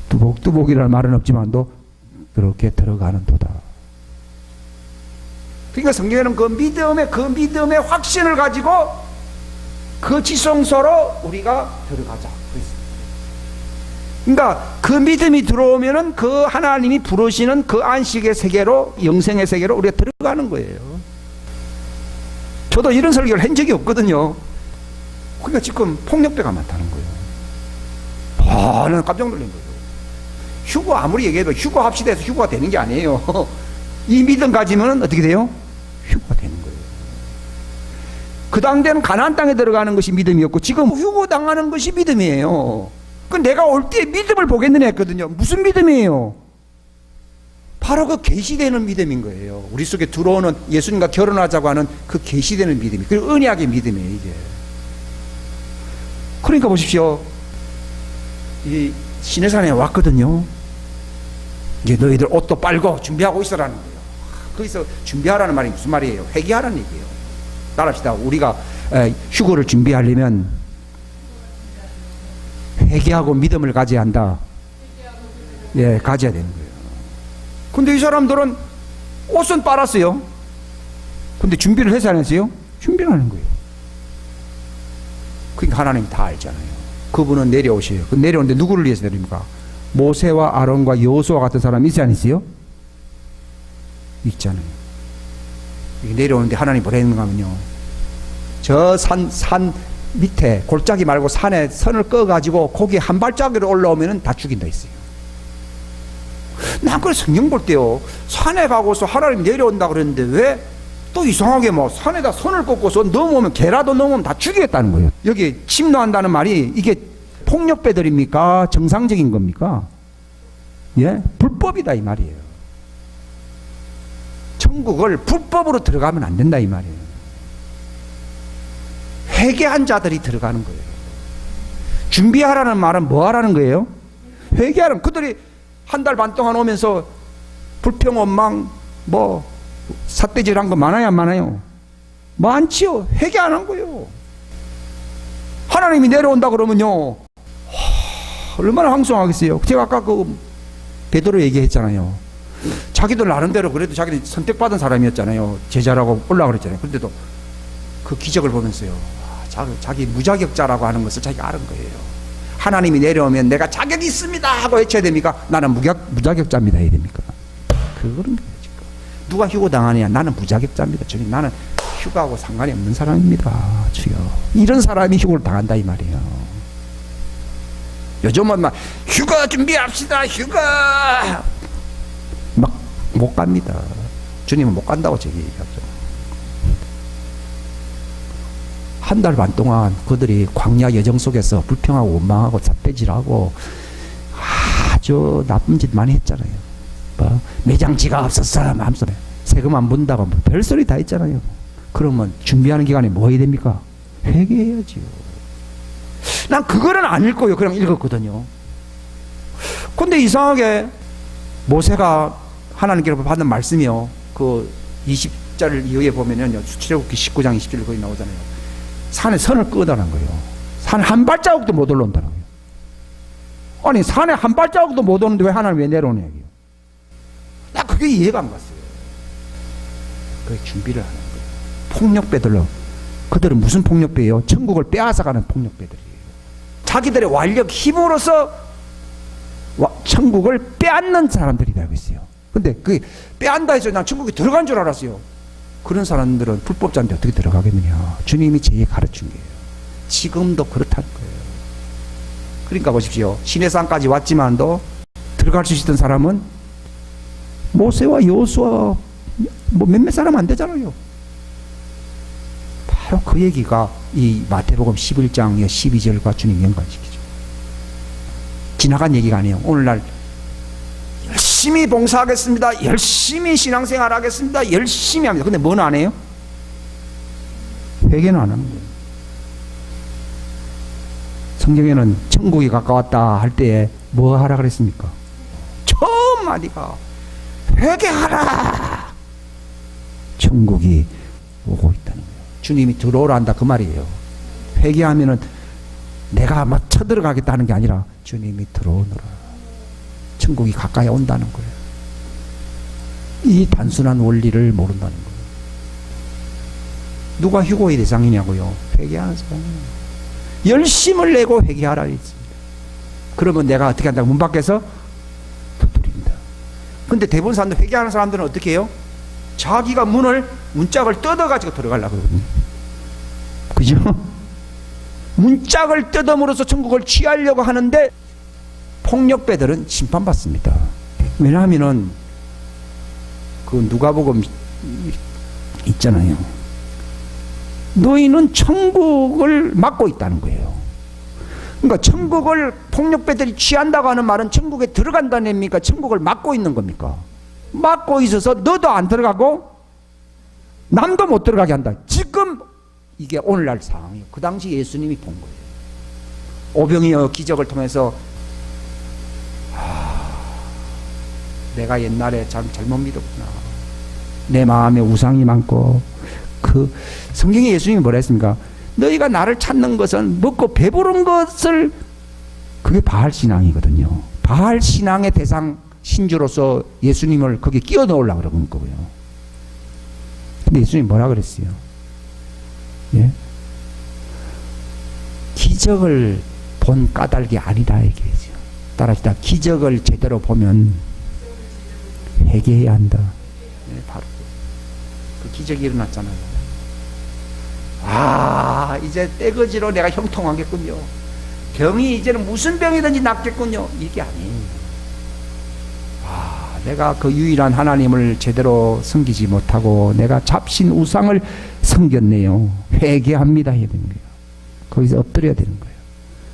뚜벅뚜벅이라는 말은 없지만도 그렇게 들어가는 도다. 그러니까 성경에는 그 믿음의 확신을 가지고 그 지성소로 우리가 들어가자. 그러니까 그 믿음이 들어오면은 그 하나님이 부르시는 그 안식의 세계로, 영생의 세계로 우리가 들어가는 거예요. 저도 이런 설교를 한 적이 없거든요. 그러니까 지금 폭력배가 많다는 거예요. 나는 깜짝 놀란 거예요. 휴거 아무리 얘기해도 휴거 합시다 해서 휴거가 되는 게 아니에요. 이 믿음 가지면 어떻게 돼요? 휴거가 되는 거예요. 그 당대는 가나안 땅에 들어가는 것이 믿음이었고 지금 휴거 당하는 것이 믿음이에요. 그 내가 올 때 믿음을 보겠느냐 했거든요. 무슨 믿음이에요? 바로 그 계시되는 믿음인 거예요. 우리 속에 들어오는 예수님과 결혼하자고 하는 그 계시되는 믿음이, 그 언약의 믿음이에요, 이게. 그러니까 보십시오. 이 시내산에 왔거든요. 이제 너희들 옷도 빨고 준비하고 있어라는 거예요. 거기서 준비하라는 말이 무슨 말이에요? 회개하라는 얘기예요. 따라합시다. 우리가 휴거를 준비하려면 회개하고 믿음을 가져야 한다. 예, 가져야 되는 거예요. 근데 이 사람들은 옷은 빨았어요. 근데 준비를 해서 안 했어요? 준비를 하는 거예요. 그러니까 하나님이 다 알잖아요. 그분은 내려오셔요. 그 내려오는데 누구를 위해서 내립니까? 모세와 아론과 여호수아 같은 사람이 있지 않으세요? 있잖아요. 내려오는데 하나님이 뭐라 했는가 하면요, 저 산 밑에 골짜기 말고 산에 선을 꺼가지고 거기 한 발짝으로 올라오면 다 죽인다 했어요. 난 그래서 성경 볼 때요, 산에 가고서 하나님 내려온다 그랬는데 왜 또 이상하게 뭐 산에다 선을 꺾고서 넘어오면, 개라도 넘어오면 다 죽이겠다는 거예요. 여기 침노한다는 말이 이게 폭력배들입니까? 정상적인 겁니까? 예? 불법이다 이 말이에요. 천국을 불법으로 들어가면 안 된다 이 말이에요. 회개한 자들이 들어가는 거예요. 준비하라는 말은 뭐 하라는 거예요? 회개하라는, 그들이 한 달 반 동안 오면서 불평, 원망, 뭐 삿대질한 거 많아요 안 많아요? 많지요. 회개 안 한 거예요. 하나님이 내려온다 그러면요, 얼마나 황송하겠어요. 제가 아까 그 베드로 얘기했잖아요. 자기들 나름대로 그래도 자기는 선택받은 사람이었잖아요. 제자라고 올라그랬잖아요. 그런데도 그 기적을 보면서요, 자기 무자격자라고 하는 것을 자기가 아는 거예요. 하나님이 내려오면 내가 자격이 있습니다 하고 외쳐야 됩니까? 나는 무자격자입니다 해야 됩니까? 그런 거예요. 지금 누가 휴거 당하느냐? 나는 무자격자입니다. 주님, 나는 휴가하고 상관이 없는 사람입니다. 주여. 이런 사람이 휴거를 당한다 이 말이에요. 요즘은 막 휴가 준비합시다, 휴가 막 못 갑니다. 주님은 못 간다고 제게 얘기하죠. 한 달 반 동안 그들이 광야 여정 속에서 불평하고 원망하고 삿대질하고 아주 나쁜 짓 많이 했잖아요. 뭐 매장지가 없었어 마음속에 세금 안 분다고 뭐 별소리 다 했잖아요. 그러면 준비하는 기간에 뭐 해야 됩니까? 회개해야지요. 난 그거는 안 읽고요, 그냥 읽었거든요. 근데 이상하게 모세가 하나님께로 받는 말씀이요, 그 20절 이후에 보면요, 출애굽기 19장 20절 거기 나오잖아요. 산에 선을 끄다는 거예요. 산 한 발자국도 못 올라온다는 거예요. 아니 산에 한 발자국도 못 오는데 왜 하나님 왜 내려오냐 이게요. 나 그게 이해가 안 갔어요. 그게 준비를 하는 거예요. 폭력배들로. 그들은 무슨 폭력배예요? 천국을 빼앗아가는 폭력배들이에요. 자기들의 완력 힘으로서 천국을 빼앗는 사람들이 되고 있어요. 근데 그 빼앗다 해서 난 천국에 들어간 줄 알았어요. 그런 사람들은 불법자인데 어떻게 들어가겠느냐. 주님이 제게 가르친 거예요. 지금도 그렇다는 거예요. 그러니까 보십시오. 시내산까지 왔지만도 들어갈 수 있던 사람은 모세와 여호수아 뭐 몇몇 사람 안 되잖아요. 바로 그 얘기가 이 마태복음 11장의 12절과 주님 연관시키죠. 지나간 얘기가 아니에요. 오늘날 열심히 봉사하겠습니다. 열심히 신앙생활 하겠습니다. 열심히 합니다. 근데 뭐는 안 해요? 회개는 안 하는 거예요. 성경에는 천국이 가까웠다 할 때에 뭐 하라 그랬습니까? 처음 마디가 회개하라. 천국이 오고 있다는 거예요. 주님이 들어오라 한다 그 말이에요. 회개하면은 내가 막 쳐들어가겠다는 게 아니라 주님이 들어오너라. 천국이 가까이 온다는 거예요. 이 단순한 원리를 모른다는 거예요. 누가 휴고의 대상이냐고요? 회개하는 사람. 열심을 내고 회개하라 했습니다. 그러면 내가 어떻게 한다고? 문 밖에서 두드린다. 근데 대부분 사람들, 회개하는 사람들은 어떻게 해요? 자기가 문짝을 뜯어가지고 들어가려고 그러거든요. 그죠? 문짝을 뜯음으로써 천국을 취하려고 하는데 폭력배들은 심판받습니다. 왜냐하면은 그 누가복음 있잖아요. 너희는 천국을 막고 있다는 거예요. 그러니까 천국을 폭력배들이 취한다고 하는 말은 천국에 들어간다는 의미입니까? 천국을 막고 있는 겁니까? 막고 있어서 너도 안 들어가고 남도 못 들어가게 한다. 지금 이게 오늘날 상황이에요. 그 당시 예수님이 본 거예요. 오병이어 기적을 통해서 내가 옛날에 잘못 믿었구나. 내 마음에 우상이 많고. 그 성경에 예수님이 뭐라 했습니까? 너희가 나를 찾는 것은 먹고 배부른 것을, 그게 바알 신앙이거든요. 바알 신앙의 대상 신주로서 예수님을 거기에 끼워 넣으려고 그러는 거고요. 근데 예수님이 뭐라 그랬어요? 예? 기적을 본 까닭이 아니라 얘기했죠. 따라합시다. 기적을 제대로 보면 회개해야 한다. 네, 바로 그 기적이 일어났잖아요. 이제 떼거지로 내가 형통하겠군요. 병이 이제는 무슨 병이든지 낫겠군요. 이게 아니에요. 내가 그 유일한 하나님을 제대로 섬기지 못하고 내가 잡신 우상을 섬겼네요. 회개합니다 해야 되는 거예요. 거기서 엎드려야 되는 거예요.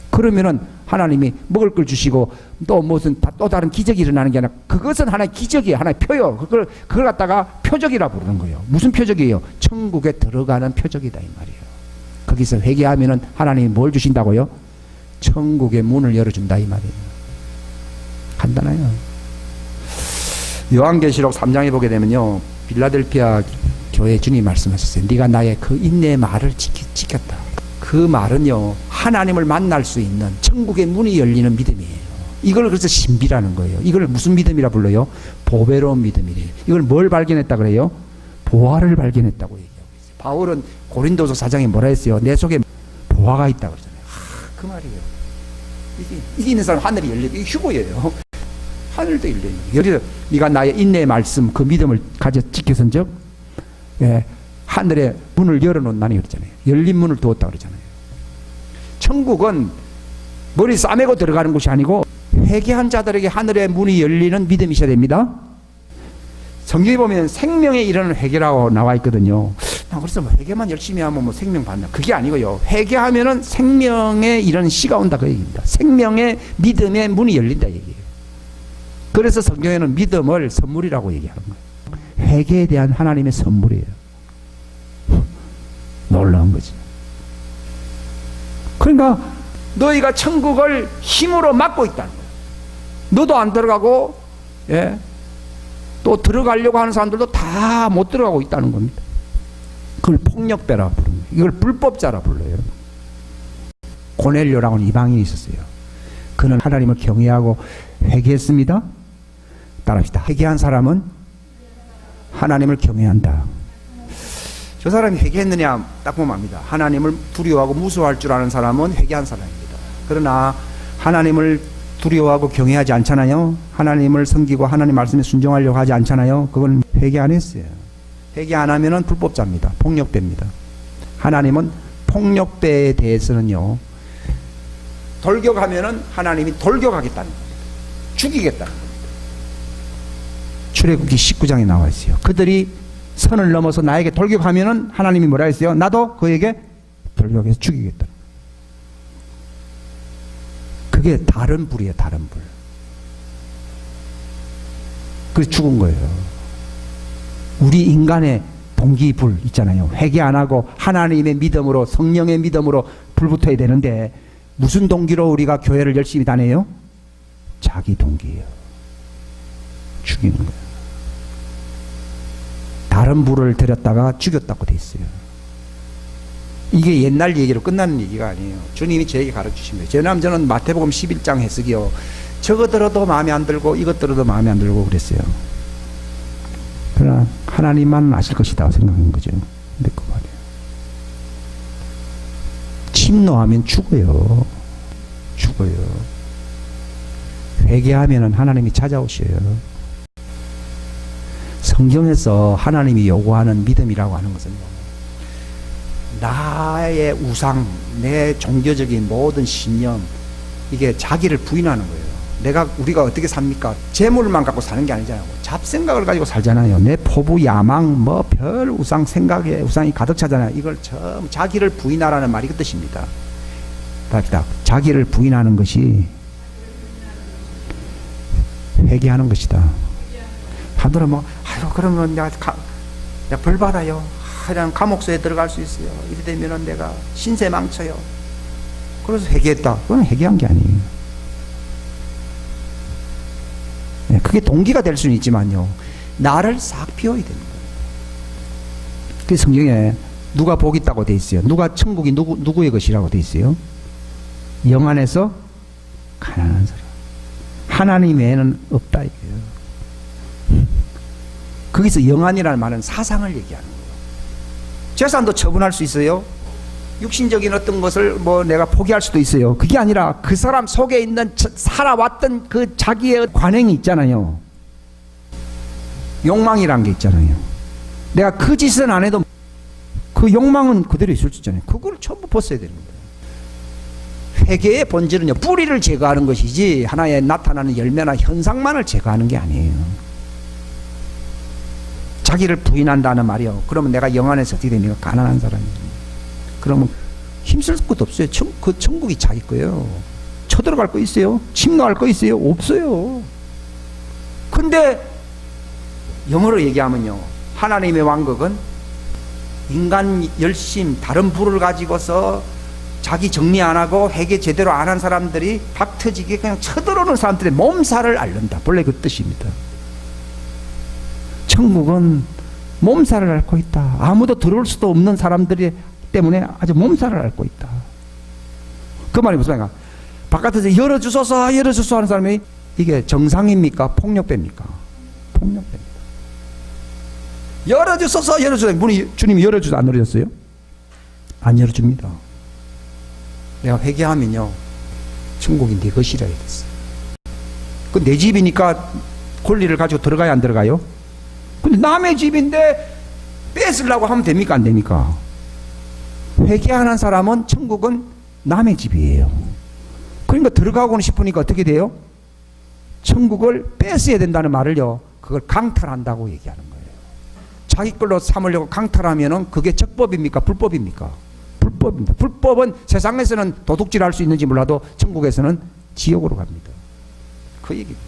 그러면은 하나님이 먹을 걸 주시고 또 무슨 또 다른 기적이 일어나는 게 아니라 그것은 하나의 기적이에요. 하나의 표요. 그걸 갖다가 표적이라 부르는 거예요. 무슨 표적이에요? 천국에 들어가는 표적이다 이 말이에요. 거기서 회개하면은 하나님이 뭘 주신다고요? 천국의 문을 열어준다 이 말이에요. 간단해요. 요한계시록 3장에 보게 되면요, 빌라델피아 교회 주님이 말씀하셨어요. 네가 나의 그 인내의 말을 지켰다. 그 말은요, 하나님을 만날 수 있는 천국의 문이 열리는 믿음이에요. 이걸 그래서 신비라는 거예요. 이걸 무슨 믿음이라 불러요? 보배로운 믿음이래요. 이걸 뭘 발견했다 그래요? 보화를 발견했다고 얘기하고 있어요. 바울은 고린도서 4장에 뭐라 했어요? 내 속에 보화가 있다고 그러잖아요. 그 말이에요. 이게 있는 사람 하늘이 열리고, 이게 휴고예요. 하늘도 열려요. 여기서 네가 나의 인내의 말씀, 그 믿음을 가져 지켜선즉, 예, 하늘의 문을 열어놓는다니 그러잖아요. 열린 문을 두었다 그러잖아요. 천국은 머리 싸매고 들어가는 곳이 아니고 회개한 자들에게 하늘의 문이 열리는 믿음이 있어야 됩니다. 성경에 보면 생명에 이르는 회개라고 나와 있거든요. 그래서 뭐 회개만 열심히 하면 뭐 생명 받나? 그게 아니고요. 회개하면은 생명에 이르는 시가 온다 그 얘기입니다. 생명의 믿음의 문이 열린다 얘기예요. 그래서 성경에는 믿음을 선물이라고 얘기하는 거예요. 회개에 대한 하나님의 선물이에요. 놀라운 거지. 그러니까 너희가 천국을 힘으로 막고 있다는 거예요. 너도 안 들어가고, 예, 또 들어가려고 하는 사람들도 다 못 들어가고 있다는 겁니다. 그걸 폭력배라 부르는 거예요. 이걸 불법자라 불러요. 고넬료라고는 이방인이 있었어요. 그는 하나님을 경외하고 회개했습니다. 따라합시다. 회개한 사람은 하나님을 경외한다. 저 사람이 회개했느냐 딱 보면 압니다. 하나님을 두려워하고 무서워할 줄 아는 사람은 회개한 사람입니다. 그러나 하나님을 두려워하고 경외하지 않잖아요. 하나님을 섬기고 하나님 말씀에 순종하려고 하지 않잖아요. 그건 회개 안 했어요. 회개 안 하면은 불법자입니다. 폭력배입니다. 하나님은 폭력배에 대해서는요, 돌격하면은 하나님이 돌격하겠다는 겁니다. 죽이겠다는 겁니다. 출애굽기 19장에 나와 있어요. 그들이 선을 넘어서 나에게 돌격하면은 하나님이 뭐라 했어요? 나도 그에게 돌격해서 죽이겠다. 그게 다른 불이에요. 다른 불. 그래서 죽은 거예요. 우리 인간의 동기 불 있잖아요. 회개 안 하고 하나님의 믿음으로, 성령의 믿음으로 불붙어야 되는데 무슨 동기로 우리가 교회를 열심히 다녀요? 자기 동기예요. 죽이는 거예요. 다른 불을 들였다가 죽였다고 돼 있어요. 이게 옛날 얘기로 끝나는 얘기가 아니에요. 주님이 저에게 가르치신 거예요. 저는 마태복음 11장 해석이요, 저것 들어도 마음에 안 들고 이것 들어도 마음에 안 들고 그랬어요. 그러나 하나님만 아실 것이다 생각한 거죠. 근데 그 말이에요. 침노하면 죽어요. 죽어요. 회개하면 하나님이 찾아오셔요. 성경에서 하나님이 요구하는 믿음이라고 하는 것은요, 나의 우상, 내 종교적인 모든 신념, 이게 자기를 부인하는 거예요. 우리가 어떻게 삽니까? 재물만 갖고 사는 게 아니잖아요. 잡생각을 가지고 살잖아요. 내 포부, 야망, 뭐 별 우상 생각에 우상이 가득 차잖아요. 이걸 전부 자기를 부인하라는 말이 그 뜻입니다. 자기를 부인하는 것이 회개하는 것이다. 하더라 뭐, 아유 그러면 내가 벌 받아요. 그냥 감옥소에 들어갈 수 있어요. 이래 되면은 내가 신세 망쳐요. 그래서 회개했다. 그건 회개한 게 아니에요. 네, 그게 동기가 될 수는 있지만요, 나를 싹 비워야 되는 거예요. 그 성경에 누가 복 있다고 돼 있어요? 누가 천국이 누구의 것이라고 돼 있어요? 영 안에서 가난한 사람. 하나님 외에는 없다 이거예요. 거기서 영안이라는 말은 사상을 얘기하는 거예요. 재산도 처분할 수 있어요. 육신적인 어떤 것을 뭐 내가 포기할 수도 있어요. 그게 아니라 그 사람 속에 있는 살아왔던 그 자기의 관행이 있잖아요. 욕망이란 게 있잖아요. 내가 그 짓은 안 해도 그 욕망은 그대로 있을 수 있잖아요. 그걸 전부 벗어야 되는 거예요. 회개의 본질은요, 뿌리를 제거하는 것이지 하나의 나타나는 열매나 현상만을 제거하는 게 아니에요. 자기를 부인한다는 말이요. 그러면 내가 영 안에서 어떻게 됩니까? 가난한 사람이에요. 그러면 힘쓸 것도 없어요. 그 천국이 자기 거예요. 쳐들어갈 거 있어요? 침노할 거 있어요? 없어요. 근데 영어로 얘기하면요, 하나님의 왕국은 인간 열심, 다른 부를 가지고서 자기 정리 안 하고 회개 제대로 안 한 사람들이 박 터지게 그냥 쳐들어오는 사람들의 몸살을 앓는다. 본래 그 뜻입니다. 천국은 몸살을 앓고 있다. 아무도 들어올 수도 없는 사람들이 때문에 아주 몸살을 앓고 있다. 그 말이 무슨 말인가? 바깥에서 열어주소서 하는 사람이 이게 정상입니까? 폭력배입니까? 폭력배입니다. 열어주소서 문이 주님이 열어주소 안 열어줬어요? 안 열어줍니다. 내가 회개하면요, 천국이 네 것이라 했어요. 그 내 집이니까 권리를 가지고 들어가야 안 들어가요? 근데 남의 집인데 뺏으려고 하면 됩니까? 안 됩니까? 회개하는 사람은 천국은 남의 집이에요. 그러니까 들어가고는 싶으니까 어떻게 돼요? 천국을 뺏어야 된다는 말을요, 그걸 강탈한다고 얘기하는 거예요. 자기 걸로 삼으려고 강탈하면은 그게 적법입니까? 불법입니까? 불법입니다. 불법은 세상에서는 도둑질할 수 있는지 몰라도 천국에서는 지옥으로 갑니다. 그 얘기입니다.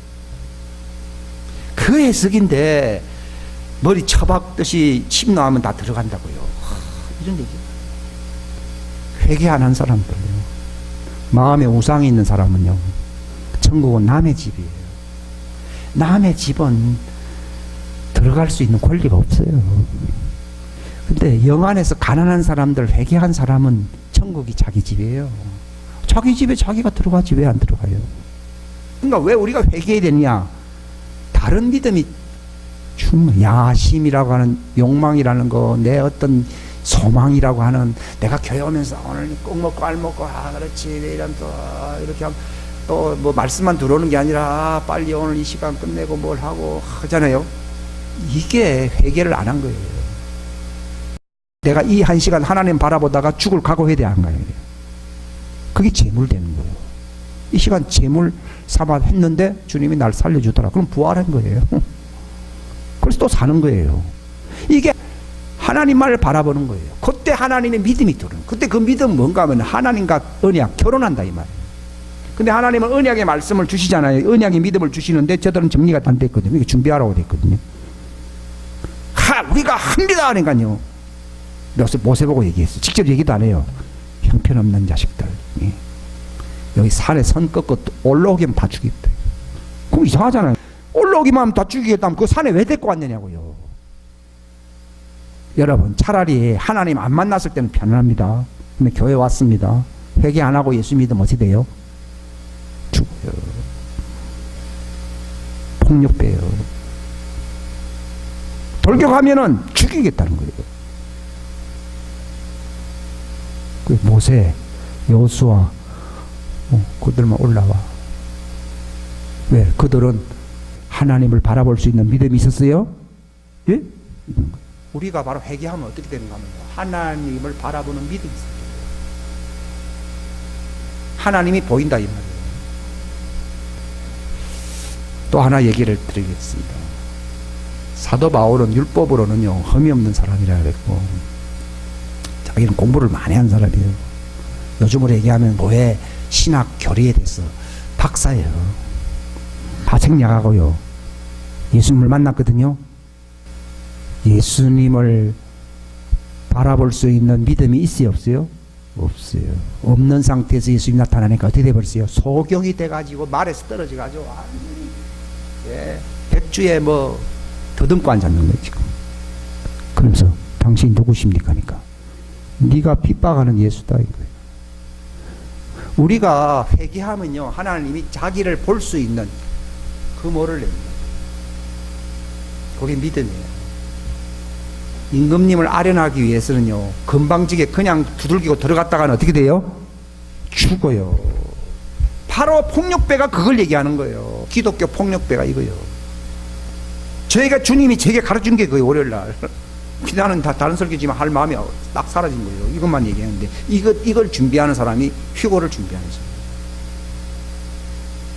그 해석인데 머리 쳐박듯이 침노하면 다 들어간다고요. 이런 얘기예요. 회개 안 한 사람들요, 마음에 우상이 있는 사람은요, 천국은 남의 집이에요. 남의 집은 들어갈 수 있는 권리가 없어요. 근데 영 안에서 가난한 사람들, 회개한 사람은 천국이 자기 집이에요. 자기 집에 자기가 들어가지 왜 안 들어가요? 그러니까 왜 우리가 회개해야 되느냐? 다른 믿음이 충분히 야심이라고 하는 욕망이라는 거, 내 어떤 소망이라고 하는, 내가 교회 오면서 오늘 꼭 먹고 알 먹고 그렇지 이런 또 이렇게 하면 또 뭐 말씀만 들어오는 게 아니라 빨리 오늘 이 시간 끝내고 뭘 하고 하잖아요. 이게 회개를 안 한 거예요. 내가 이 한 시간 하나님 바라보다가 죽을 각오해야 돼, 안 가요? 그게 재물 되는 거예요. 이 시간 재물 삼아 했는데 주님이 날 살려주더라. 그럼 부활한 거예요. 그래서 또 사는 거예요. 이게 하나님만을 바라보는 거예요. 그때 하나님의 믿음이 들어요. 그때 그 믿음은 뭔가 하면 하나님과 언약, 결혼한다 이 말이에요. 근데 하나님은 언약의 말씀을 주시잖아요. 언약의 믿음을 주시는데 저들은 정리가 안 됐거든요. 이게 준비하라고 됐거든요. 우리가 합니다 하니까요, 모세보고 얘기했어요. 직접 얘기도 안 해요. 형편없는 자식들, 여기 산에 선 꺾고 올라오기만 다 죽이겠다. 그럼 이상하잖아요. 올라오기만 하면 다 죽이겠다면 그 산에 왜 데리고 왔느냐고요. 여러분, 차라리 하나님 안 만났을 때는 편안합니다. 근데 교회 왔습니다. 회개 안 하고 예수 믿으면 어떻게 돼요? 죽어요. 폭력배요. 돌격하면은 죽이겠다는 거예요. 그 모세 여호수아, 그들만 올라와. 왜? 그들은 하나님을 바라볼 수 있는 믿음이 있었어요? 예? 우리가 바로 회개하면 어떻게 되는가 하면 하나님을 바라보는 믿음이 있어요. 하나님이 보인다 이 말이에요. 또 하나 얘기를 드리겠습니다. 사도 바울은 율법으로는요 흠이 없는 사람이라 그랬고 자기는 공부를 많이 한 사람이에요. 요즘으로 얘기하면 뭐에 신학 교리에 대해서 박사예요. 다 생략하고요. 예수님을 만났거든요. 예수님을 바라볼 수 있는 믿음이 있어요, 없어요? 없어요. 없는 상태에서 예수님이 나타나니까 어떻게 돼버렸어요? 소경이 돼가지고 말에서 떨어져가지고 완전히 백주에 더듬고 앉았는 거예요 지금. 그러면서 당신이 누구십니까? 니까 네가 핍박하는 예수다 이거예요. 우리가 회개하면요 하나님이 자기를 볼 수 있는 금호를 냅니다. 그게 믿음이에요. 임금님을 아련하기 위해서는요 건방지게 그냥 두들기고 들어갔다가는 어떻게 돼요? 죽어요. 바로 폭력배가 그걸 얘기하는 거예요. 기독교 폭력배가 이거예요. 저희가 주님이 제게 가르친 게 그거예요. 월요일날 나는 다 다른 설교지만 할 마음이 딱 사라진 거예요. 이것만 얘기하는데 이걸 준비하는 사람이 휴고를 준비하는 사람.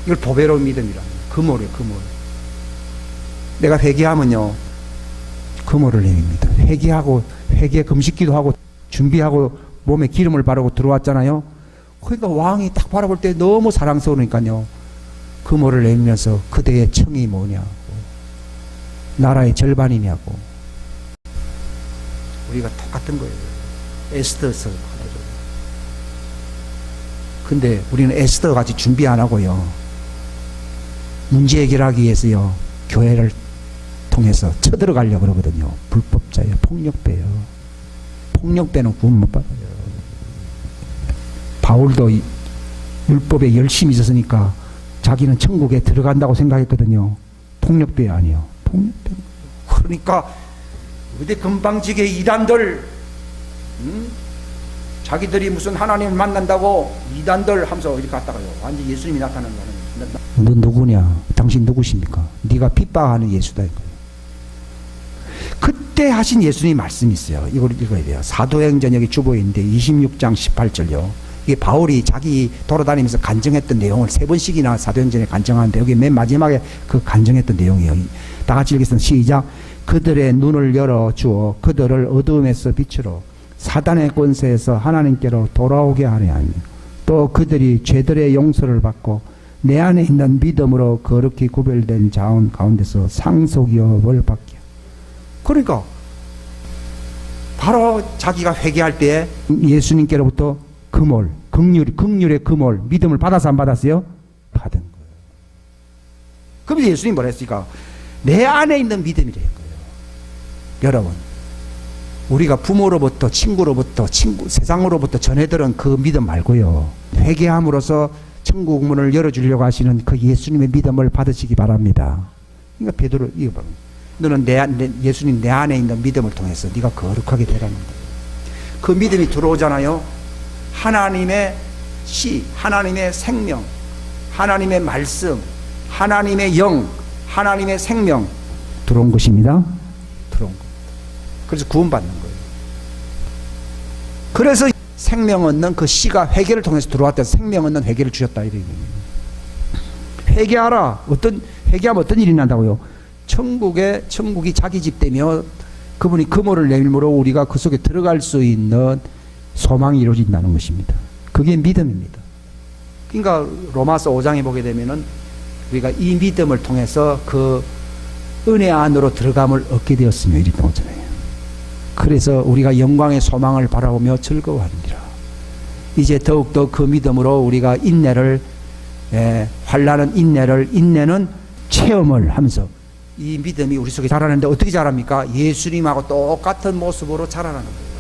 이걸 보배로운 믿음이라는 금호래요. 금호. 내가 회개하면요 금호를 내립니다. 회개하고 회개 금식기도 하고 준비하고 몸에 기름을 바르고 들어왔잖아요. 그러니까 왕이 딱 바라볼 때 너무 사랑스러우니까요 금호를 내밀면서 그대의 청이 뭐냐고 나라의 절반이냐고. 우리가 똑같은 거예요. 에스더서 근데 우리는 에스더 같이 준비 안 하고요 문제 해결하기 위해서요 교회를 통해서 쳐들어가려고 그러거든요. 불법자예요. 폭력배예요. 폭력배는 구원 못 받아요. 바울도 율법에 열심히 있었으니까 자기는 천국에 들어간다고 생각했거든요. 폭력배 아니에요. 폭력배. 그러니까 어디 금방지게 이단들 자기들이 무슨 하나님을 만난다고 이단들 하면서 이렇게 갔다가요 완전 예수님이 나타나는 거는 너 누구냐? 당신 누구십니까? 네가 핍박하는 예수다 이거예요. 그때 하신 예수님 말씀이 있어요. 이걸 읽어야 돼요. 사도행전 여기 주보인데 26장 18절요. 이게 바울이 자기 돌아다니면서 간증했던 내용을 3번씩이나 사도행전에 간증하는데 여기 맨 마지막에 그 간증했던 내용이에요. 다 같이 읽겠습니다. 시작. 그들의 눈을 열어 주어 그들을 어두움에서 빛으로 사단의 권세에서 하나님께로 돌아오게 하려 하며 또 그들이 죄들의 용서를 받고 내 안에 있는 믿음으로 거룩히 구별된 자원 가운데서 상속이업을 받게. 그러니까 바로 자기가 회개할 때 예수님께로부터 금올, 긍휼의 금올, 믿음을 받아서 안 받았어요? 받은 거예요. 그러면서 예수님이 뭐라 했으니까 내 안에 있는 믿음이래 거예요. 여러분, 우리가 부모로부터 친구로부터 세상으로부터 전해들은 그 믿음 말고요. 회개함으로써 천국 문을 열어주려고 하시는 그 예수님의 믿음을 받으시기 바랍니다. 그러니까 베드로 이거 봐. 너는 예수님 내 안에 있는 믿음을 통해서 네가 거룩하게 되라는 거예요. 그 믿음이 들어오잖아요. 하나님의 시, 하나님의 생명, 하나님의 말씀, 하나님의 영, 하나님의 생명 들어온 것입니다. 들어온 것. 그래서 구원받는 거예요. 그래서 생명 얻는 그 씨가 회개를 통해서 들어왔다. 생명 얻는 회개를 주셨다. 이런 얘기예요. 회개하라. 회개하면 어떤 일이 난다고요? 천국이 자기 집 되며 그분이 금호를 내밀므로 우리가 그 속에 들어갈 수 있는 소망이 이루어진다는 것입니다. 그게 믿음입니다. 그러니까 로마서 5장에 보게 되면은 우리가 이 믿음을 통해서 그 은혜 안으로 들어감을 얻게 되었으며 이렇게 나오잖아요. 그래서 우리가 영광의 소망을 바라보며 즐거워하느니라. 이제 더욱더 그 믿음으로 우리가 환난은 인내는 체험을 하면서 이 믿음이 우리 속에 자라는데 어떻게 자랍니까? 예수님하고 똑같은 모습으로 자라나는 거예요.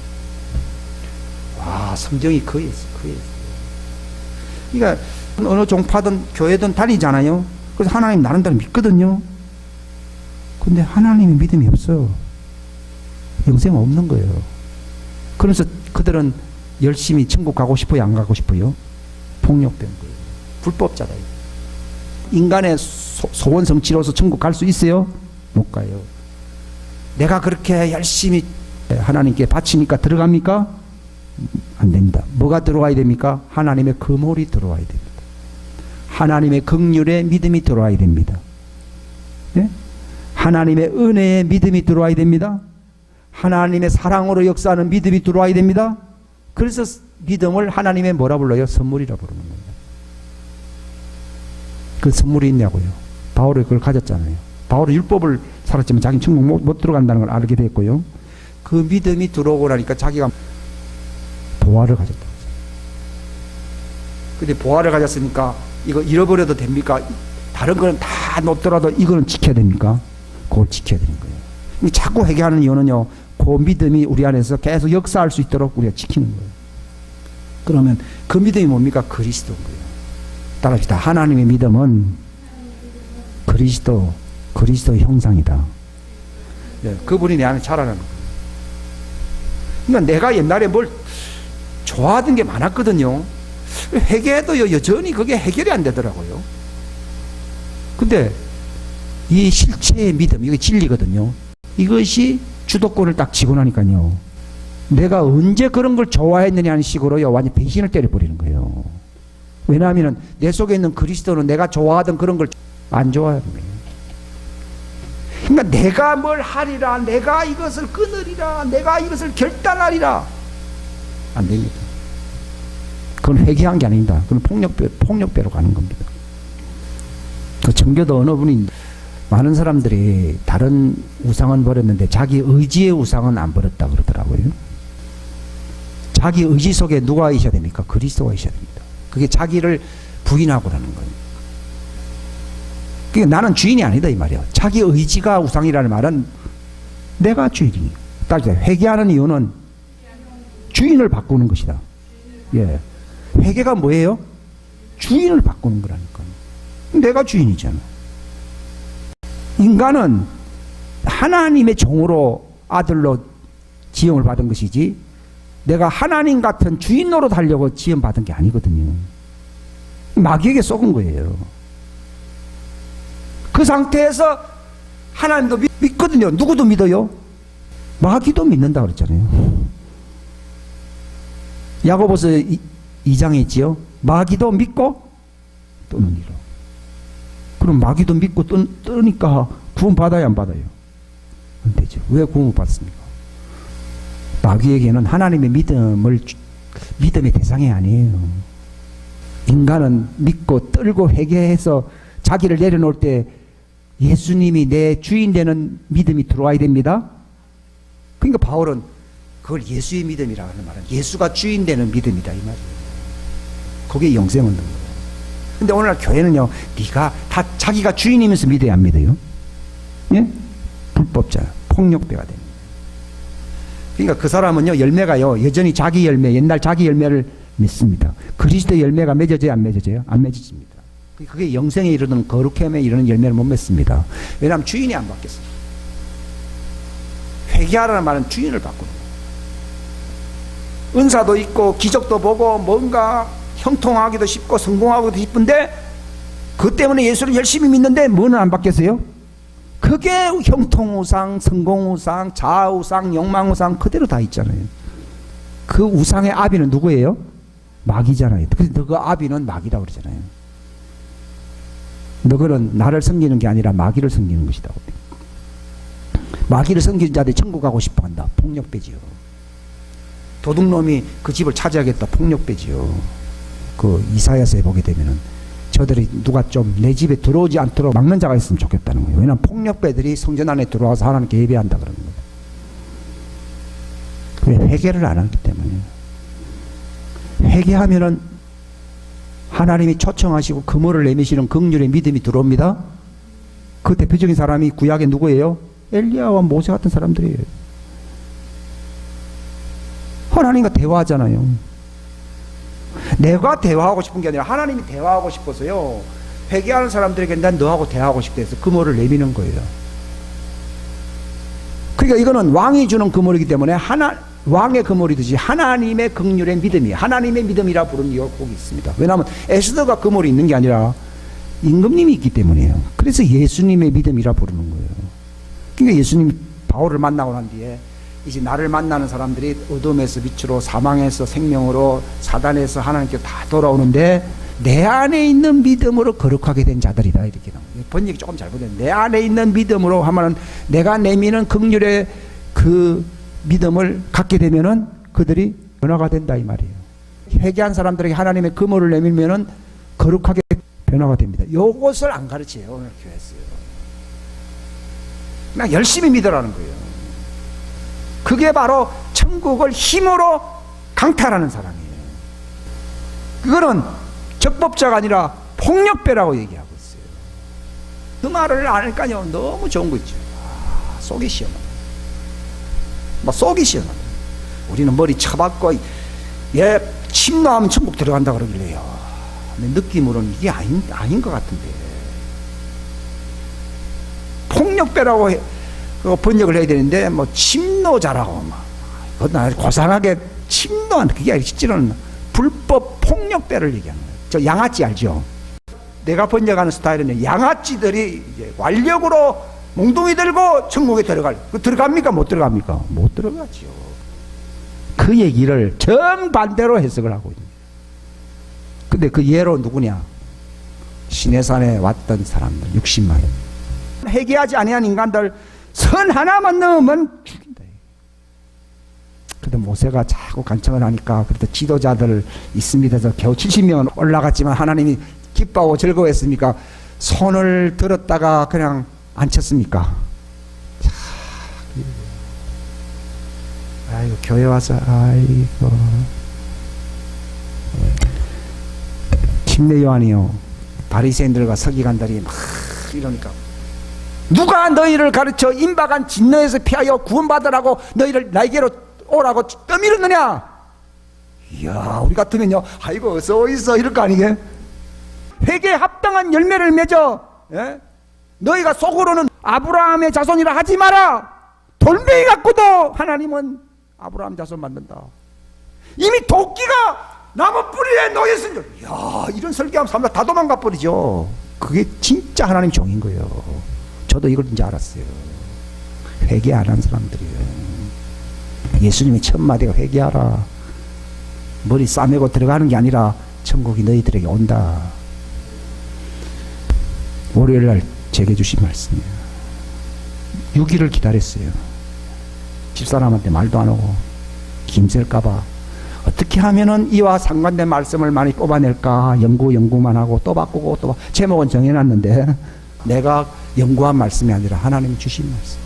와, 성경이 거의 있어요. 그러니까 어느 종파든 교회든 다니잖아요. 그래서 하나님 나름대로 믿거든요. 근데 하나님의 믿음이 없어. 영생 없는 거예요. 그래서 그들은 열심히 천국 가고 싶어요, 안 가고 싶어요? 폭력된 거예요. 불법자다. 인간의 소원 성취로서 천국 갈 수 있어요? 못 가요. 내가 그렇게 열심히 하나님께 바치니까 들어갑니까? 안 됩니다. 뭐가 들어와야 됩니까? 하나님의 금홀이 들어와야 됩니다. 하나님의 긍휼의 믿음이 들어와야 됩니다. 네? 하나님의 은혜의 믿음이 들어와야 됩니다. 하나님의 사랑으로 역사하는 믿음이 들어와야 됩니다. 그래서 믿음을 하나님의 뭐라 불러요? 선물이라 부르는 겁니다. 그 선물이 있냐고요. 바울이 그걸 가졌잖아요. 바울은 율법을 살았지만 자기는 천국 못 들어간다는 걸 알게 됐고요. 그 믿음이 들어오고 나니까 자기가 보화를 가졌다. 근데 보화를 가졌으니까 이거 잃어버려도 됩니까? 다른 거는 다 놓더라도 이거는 지켜야 됩니까? 그걸 지켜야 되는 거예요. 자꾸 회개하는 이유는요, 그 믿음이 우리 안에서 계속 역사할 수 있도록 우리가 지키는 거예요. 그러면 그 믿음이 뭡니까? 그리스도인 거예요. 따라합시다. 하나님의 믿음은 그리스도의 형상이다. 네, 그분이 내 안에 자라나는 거예요. 그러니까 내가 옛날에 뭘 좋아하던 게 많았거든요. 회개해도요, 여전히 그게 해결이 안 되더라고요. 근데 이 실체의 믿음, 이게 진리거든요. 이것이 주도권을 딱 쥐고 나니까요, 내가 언제 그런 걸 좋아했느냐는 식으로요, 완전 배신을 때려버리는 거예요. 왜냐하면 내 속에 있는 그리스도는 내가 좋아하던 그런 걸 안 좋아하는 거예요. 그러니까 내가 뭘 하리라, 내가 이것을 끊으리라, 내가 이것을 결단하리라, 안 됩니다. 그건 회개한 게 아닙니다. 그건 폭력배로 가는 겁니다. 그 청교도 어느 분이 많은 사람들이 다른 우상은 버렸는데 자기 의지의 우상은 안 버렸다 그러더라고요. 자기 의지 속에 누가 있어야 됩니까? 그리스도가 있어야 됩니다. 그게 자기를 부인하고 라는 거예요. 그러니까 나는 주인이 아니다 이 말이야. 자기 의지가 우상이라는 말은 내가 주인이에요. 따지자 회개하는 이유는 주인을 바꾸는 것이다. 예, 회개가 뭐예요? 주인을 바꾸는 거라니까. 내가 주인이잖아. 인간은 하나님의 종으로 아들로 지음을 받은 것이지 내가 하나님 같은 주인 노릇 하려고 지음 받은 게 아니거든요. 마귀에게 속은 거예요. 그 상태에서 하나님도 믿거든요. 누구도 믿어요? 마귀도 믿는다 그랬잖아요. 야고보서 2장에 있지요. 마귀도 믿고 떠느니라. 그럼 마귀도 믿고 떠니까 구원 받아야 안 받아요? 안 되죠. 왜 구원을 받습니까? 마귀에게는 하나님의 믿음의 대상이 아니에요. 인간은 믿고 떨고 회개해서 자기를 내려놓을 때 예수님이 내 주인 되는 믿음이 들어와야 됩니다. 그러니까 바울은 그걸 예수의 믿음이라고 하는 말은 예수가 주인 되는 믿음이다 이 말이에요. 그게 영생 얻는 거예요. 근데 오늘날 교회는요, 네가 다 자기가 주인이면서 믿어야 안 믿어요? 예? 불법자, 폭력배가 됩니다. 그러니까 그 사람은요, 열매가요, 여전히 자기 열매, 옛날 자기 열매를 맺습니다. 그리스도의 열매가 맺어져야 안 맺어져요? 안 맺어집니다. 그게 영생에 이르는 거룩함에 이르는 열매를 못 맺습니다. 왜냐하면 주인이 안 바뀌었어요. 회개하라는 말은 주인을 바꾸는 거예요. 은사도 있고 기적도 보고 뭔가 형통하기도 쉽고 성공하기도 쉽은데 그 때문에 예수를 열심히 믿는데 뭐는 안 바뀌었어요? 그게 형통우상, 성공우상, 자아우상, 욕망우상 그대로 다 있잖아요. 그 우상의 아비는 누구예요? 마귀잖아요. 그래서 그 아비는 마귀라고 그러잖아요. 너그는 나를 섬기는 게 아니라 마귀를 섬기는 것이다. 마귀를 섬기는 자들이 천국 가고 싶어 한다. 폭력배지요. 도둑놈이 그 집을 차지하겠다. 폭력배지요. 그 이사야서에 보게 되면은 저들이 누가 좀 내 집에 들어오지 않도록 막는 자가 있으면 좋겠다는 거예요. 왜냐하면 폭력배들이 성전 안에 들어와서 하나님께 예배한다 그러는 거예요. 왜? 회개를 안 하기 때문에. 회개하면은 하나님이 초청하시고 금호를 내미시는 긍휼의 믿음이 들어옵니다. 그 대표적인 사람이 구약에 누구예요? 엘리야와 모세 같은 사람들이에요. 하나님과 대화하잖아요. 내가 대화하고 싶은 게 아니라 하나님이 대화하고 싶어서요. 회개하는 사람들에게 난 너하고 대화하고 싶다 해서 금호를 내미는 거예요. 그러니까 이거는 왕이 주는 금호이기 때문에 왕의 그물이듯이 하나님의 긍휼의 믿음이, 하나님의 믿음이라 부르는 여곡이 있습니다. 왜냐하면 에스더가 그물이 있는 게 아니라 임금님이 있기 때문이에요. 그래서 예수님의 믿음이라 부르는 거예요. 그러니까 예수님이 바울을 만나고 난 뒤에 이제 나를 만나는 사람들이 어둠에서 빛으로, 사망에서 생명으로, 사단에서 하나님께 다 돌아오는데 내 안에 있는 믿음으로 거룩하게 된 자들이다, 이렇게 나와요. 번역이 조금 잘못됐네. 내 안에 있는 믿음으로 하면은 내가 내미는 긍휼의 그 믿음을 갖게 되면은 그들이 변화가 된다, 이 말이에요. 회개한 사람들에게 하나님의 그물을 내밀면은 거룩하게 변화가 됩니다. 요것을 안 가르쳐요, 오늘 교회에서요. 그냥 열심히 믿으라는 거예요. 그게 바로 천국을 힘으로 강탈하는 사람이에요. 그거는 적법자가 아니라 폭력배라고 얘기하고 있어요. 그 말을 아니까요, 너무 좋은 거 있죠. 속이 시원하다. 막 속이 시원하다. 우리는 머리 쳐박고 침노하면 천국 들어간다 그러길래요. 느낌으로는 이게 아닌 것 같은데. 폭력배라고 번역을 해야 되는데 침노자라고 그건 고상하게 침노한, 그게 실제로는 불법 폭력배를 얘기하는 거예요. 저 양아치 알죠? 내가 번역하는 스타일은 양아치들이 이제 완력으로 몽둥이 들고 천국에 들어갑니까? 못 들어갑니까? 못 들어가죠. 그 얘기를 정반대로 해석을 하고 있는 거예요. 근데 그 예로 누구냐? 시내산에 왔던 사람들 60만. 회개하지 아니한 인간들 선 하나만 넣으면 죽인다. 근데 모세가 자꾸 간청을 하니까, 그래도 지도자들 있습니다. 겨우 70명은 올라갔지만 하나님이 기뻐하고 즐거워했습니까? 손을 들었다가 그냥 안 쳤습니까? 아이고, 교회 와서, 아이고. 침례 요한이요, 바리새인들과 서기관들이 막 이러니까, 누가 너희를 가르쳐 임박한 진노에서 피하여 구원받으라고 너희를 나에게로 오라고 떠밀었느냐? 이야, 우리 같으면요, 아이고 어서 있어 이럴 거 아니게? 회개에 합당한 열매를 맺어. 예? 너희가 속으로는 아브라함의 자손이라 하지 마라. 돌멩이 갖고도 하나님은 아브라함 자손 만든다. 이미 도끼가 나무 뿌리에 놓여있으니, 이야, 이런 설교하면 사람들 다 도망가 버리죠. 그게 진짜 하나님 종인 거예요. 저도 이걸 이제 알았어요. 회개 안 한 사람들이에요. 예수님의 첫 마디가 회개하라. 머리 싸매고 들어가는 게 아니라 천국이 너희들에게 온다. 월요일날 제게 주신 말씀이에요. 6일을 기다렸어요. 집사람한테 말도 안 하고 김셀까봐 어떻게 하면은 이와 상관된 말씀을 많이 뽑아낼까 연구만 하고 또 바꾸고 또 제목은 정해놨는데, 내가 연구한 말씀이 아니라 하나님이 주신 말씀,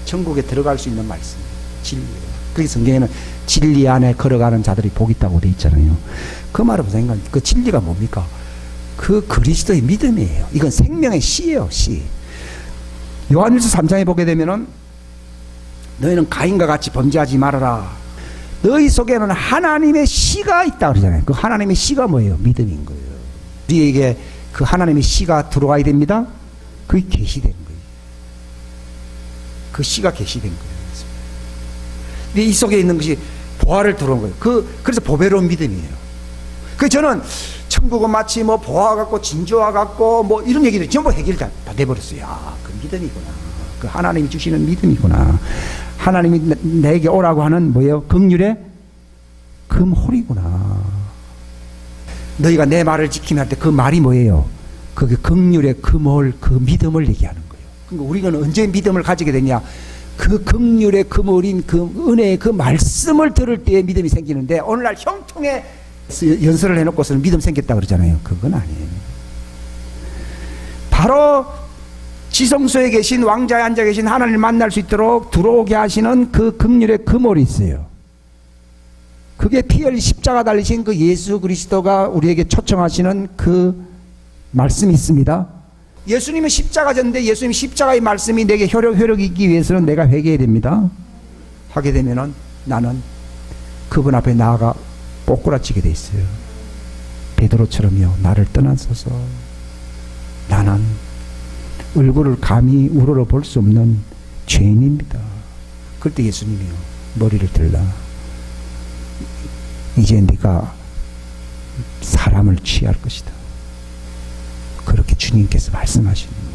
천국에 들어갈 수 있는 말씀, 진리예요. 그래서 성경에는 진리 안에 걸어가는 자들이 복 있다고 돼 있잖아요. 그 말은 무슨 생각입니까? 그 진리가 뭡니까? 그 그리스도의 믿음이에요. 이건 생명의 씨예요, 씨. 요한일서 3장에 보게 되면은 너희는 가인과 같이 범죄하지 말아라. 너희 속에는 하나님의 씨가 있다 그러잖아요. 그 하나님의 씨가 뭐예요? 믿음인 거예요. 우리에게 그 하나님의 씨가 들어와야 됩니다. 그게 계시된 거예요. 그 씨가 계시된 거예요. 근데 이 속에 있는 것이 보화를 들어온 거예요. 그래서 보배로운 믿음이에요. 그 저는 천국은 마치 보화 같고 진주와 같고 이런 얘기들 전부 해결 다 돼버렸어요. 아, 그 믿음이구나. 그 하나님이 주시는 믿음이구나. 하나님이 내게 오라고 하는 뭐예요? 긍휼의 금홀이구나. 너희가 내 말을 지키면 할 때 그 말이 뭐예요? 그게 긍휼의 금홀, 그 믿음을 얘기하는 거예요. 그러니까 우리는 언제 믿음을 가지게 되냐? 그 긍휼의 금홀인 그 은혜의 그 말씀을 들을 때에 믿음이 생기는데, 오늘날 형통에 연설을 해놓고서는 믿음 생겼다 그러잖아요. 그건 아니에요. 바로 지성소에 계신 왕자에 앉아 계신 하나님을 만날 수 있도록 들어오게 하시는 그 긍휼의 금홀이 있어요. 그게 피 흘린 십자가 달리신 그 예수 그리스도가 우리에게 초청하시는 그 말씀이 있습니다. 예수님은 십자가 졌는데, 예수님 십자가의 말씀이 내게 효력이 있기 위해서는 내가 회개해야 됩니다. 하게 되면은 나는 그분 앞에 나아가 꼬꾸라치게 돼 있어요. 베드로처럼요. 나를 떠나서서, 나는 얼굴을 감히 우러러 볼 수 없는 죄인입니다. 그럴 때 예수님이요, 머리를 들라. 이제 네가 사람을 취할 것이다. 그렇게 주님께서 말씀하시는 거예요.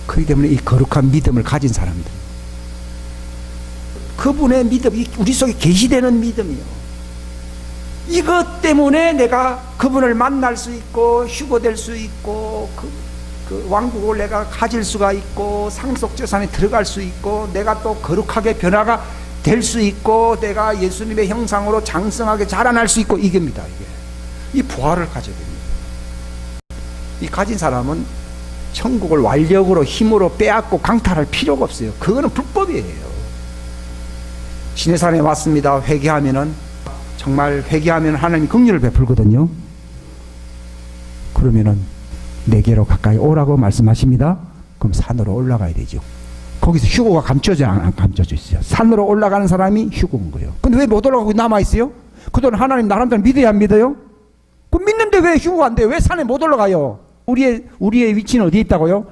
그렇기 때문에 이 거룩한 믿음을 가진 사람들, 그분의 믿음이 우리 속에 계시되는 믿음이요. 이것 때문에 내가 그분을 만날 수 있고 휴거될 수 있고 그 왕국을 내가 가질 수가 있고 상속재산에 들어갈 수 있고 내가 또 거룩하게 변화가 될 수 있고 내가 예수님의 형상으로 장성하게 자라날 수 있고 이겁니다. 이게 이 부활을 가져야 됩니다. 이 가진 사람은 천국을 완력으로 힘으로 빼앗고 강탈할 필요가 없어요. 그거는 불법이에요. 시내산에 왔습니다. 회개하면은 정말 회개하면 하나님 긍휼을 베풀거든요. 그러면은 내게로 가까이 오라고 말씀하십니다. 그럼 산으로 올라가야 되죠. 거기서 휴고가 감춰져 안 감춰져 있어요. 산으로 올라가는 사람이 휴고인 거예요. 근데 왜 못 올라가고 남아 있어요? 그동안 하나님 나름대로 믿어야 안 믿어요? 그럼 믿는데 왜 휴고가 안 돼요? 왜 산에 못 올라가요? 우리의 위치는 어디에 있다고요?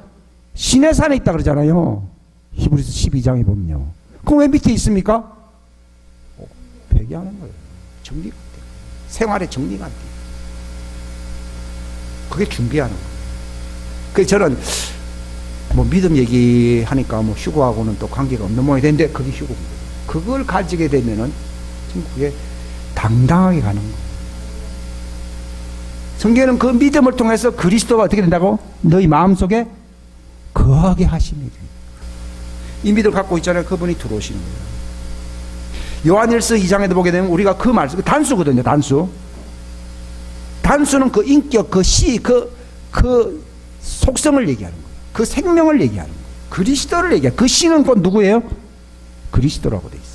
시내산에 있다 그러잖아요. 히브리서 12장에 보면요. 그럼 왜 밑에 있습니까? 회개하는 거예요. 정리가 안 돼요. 생활에 정리가 안 돼요. 그게 준비하는 거예요. 그래서 저는 뭐 믿음 얘기하니까 뭐 휴거하고는 또 관계가 없는 모양이 되는데 그게 휴거인 거예요. 그걸 가지게 되면은 천국에 당당하게 가는 거예요. 성경에는 그 믿음을 통해서 그리스도가 어떻게 된다고? 너희 마음속에 거하게 하심이 됩니다. 이 믿음을 갖고 있잖아요. 그분이 들어오시는 거예요. 요한일서 2장에도 보게 되면 우리가 그 말씀, 단수거든요. 단수는 그 인격, 그 시, 그 속성을 얘기하는 거예요. 그 생명을 얘기하는 거예요. 그리스도를 얘기해요. 그 시는 곧 누구예요? 그리스도라고 돼 있어요.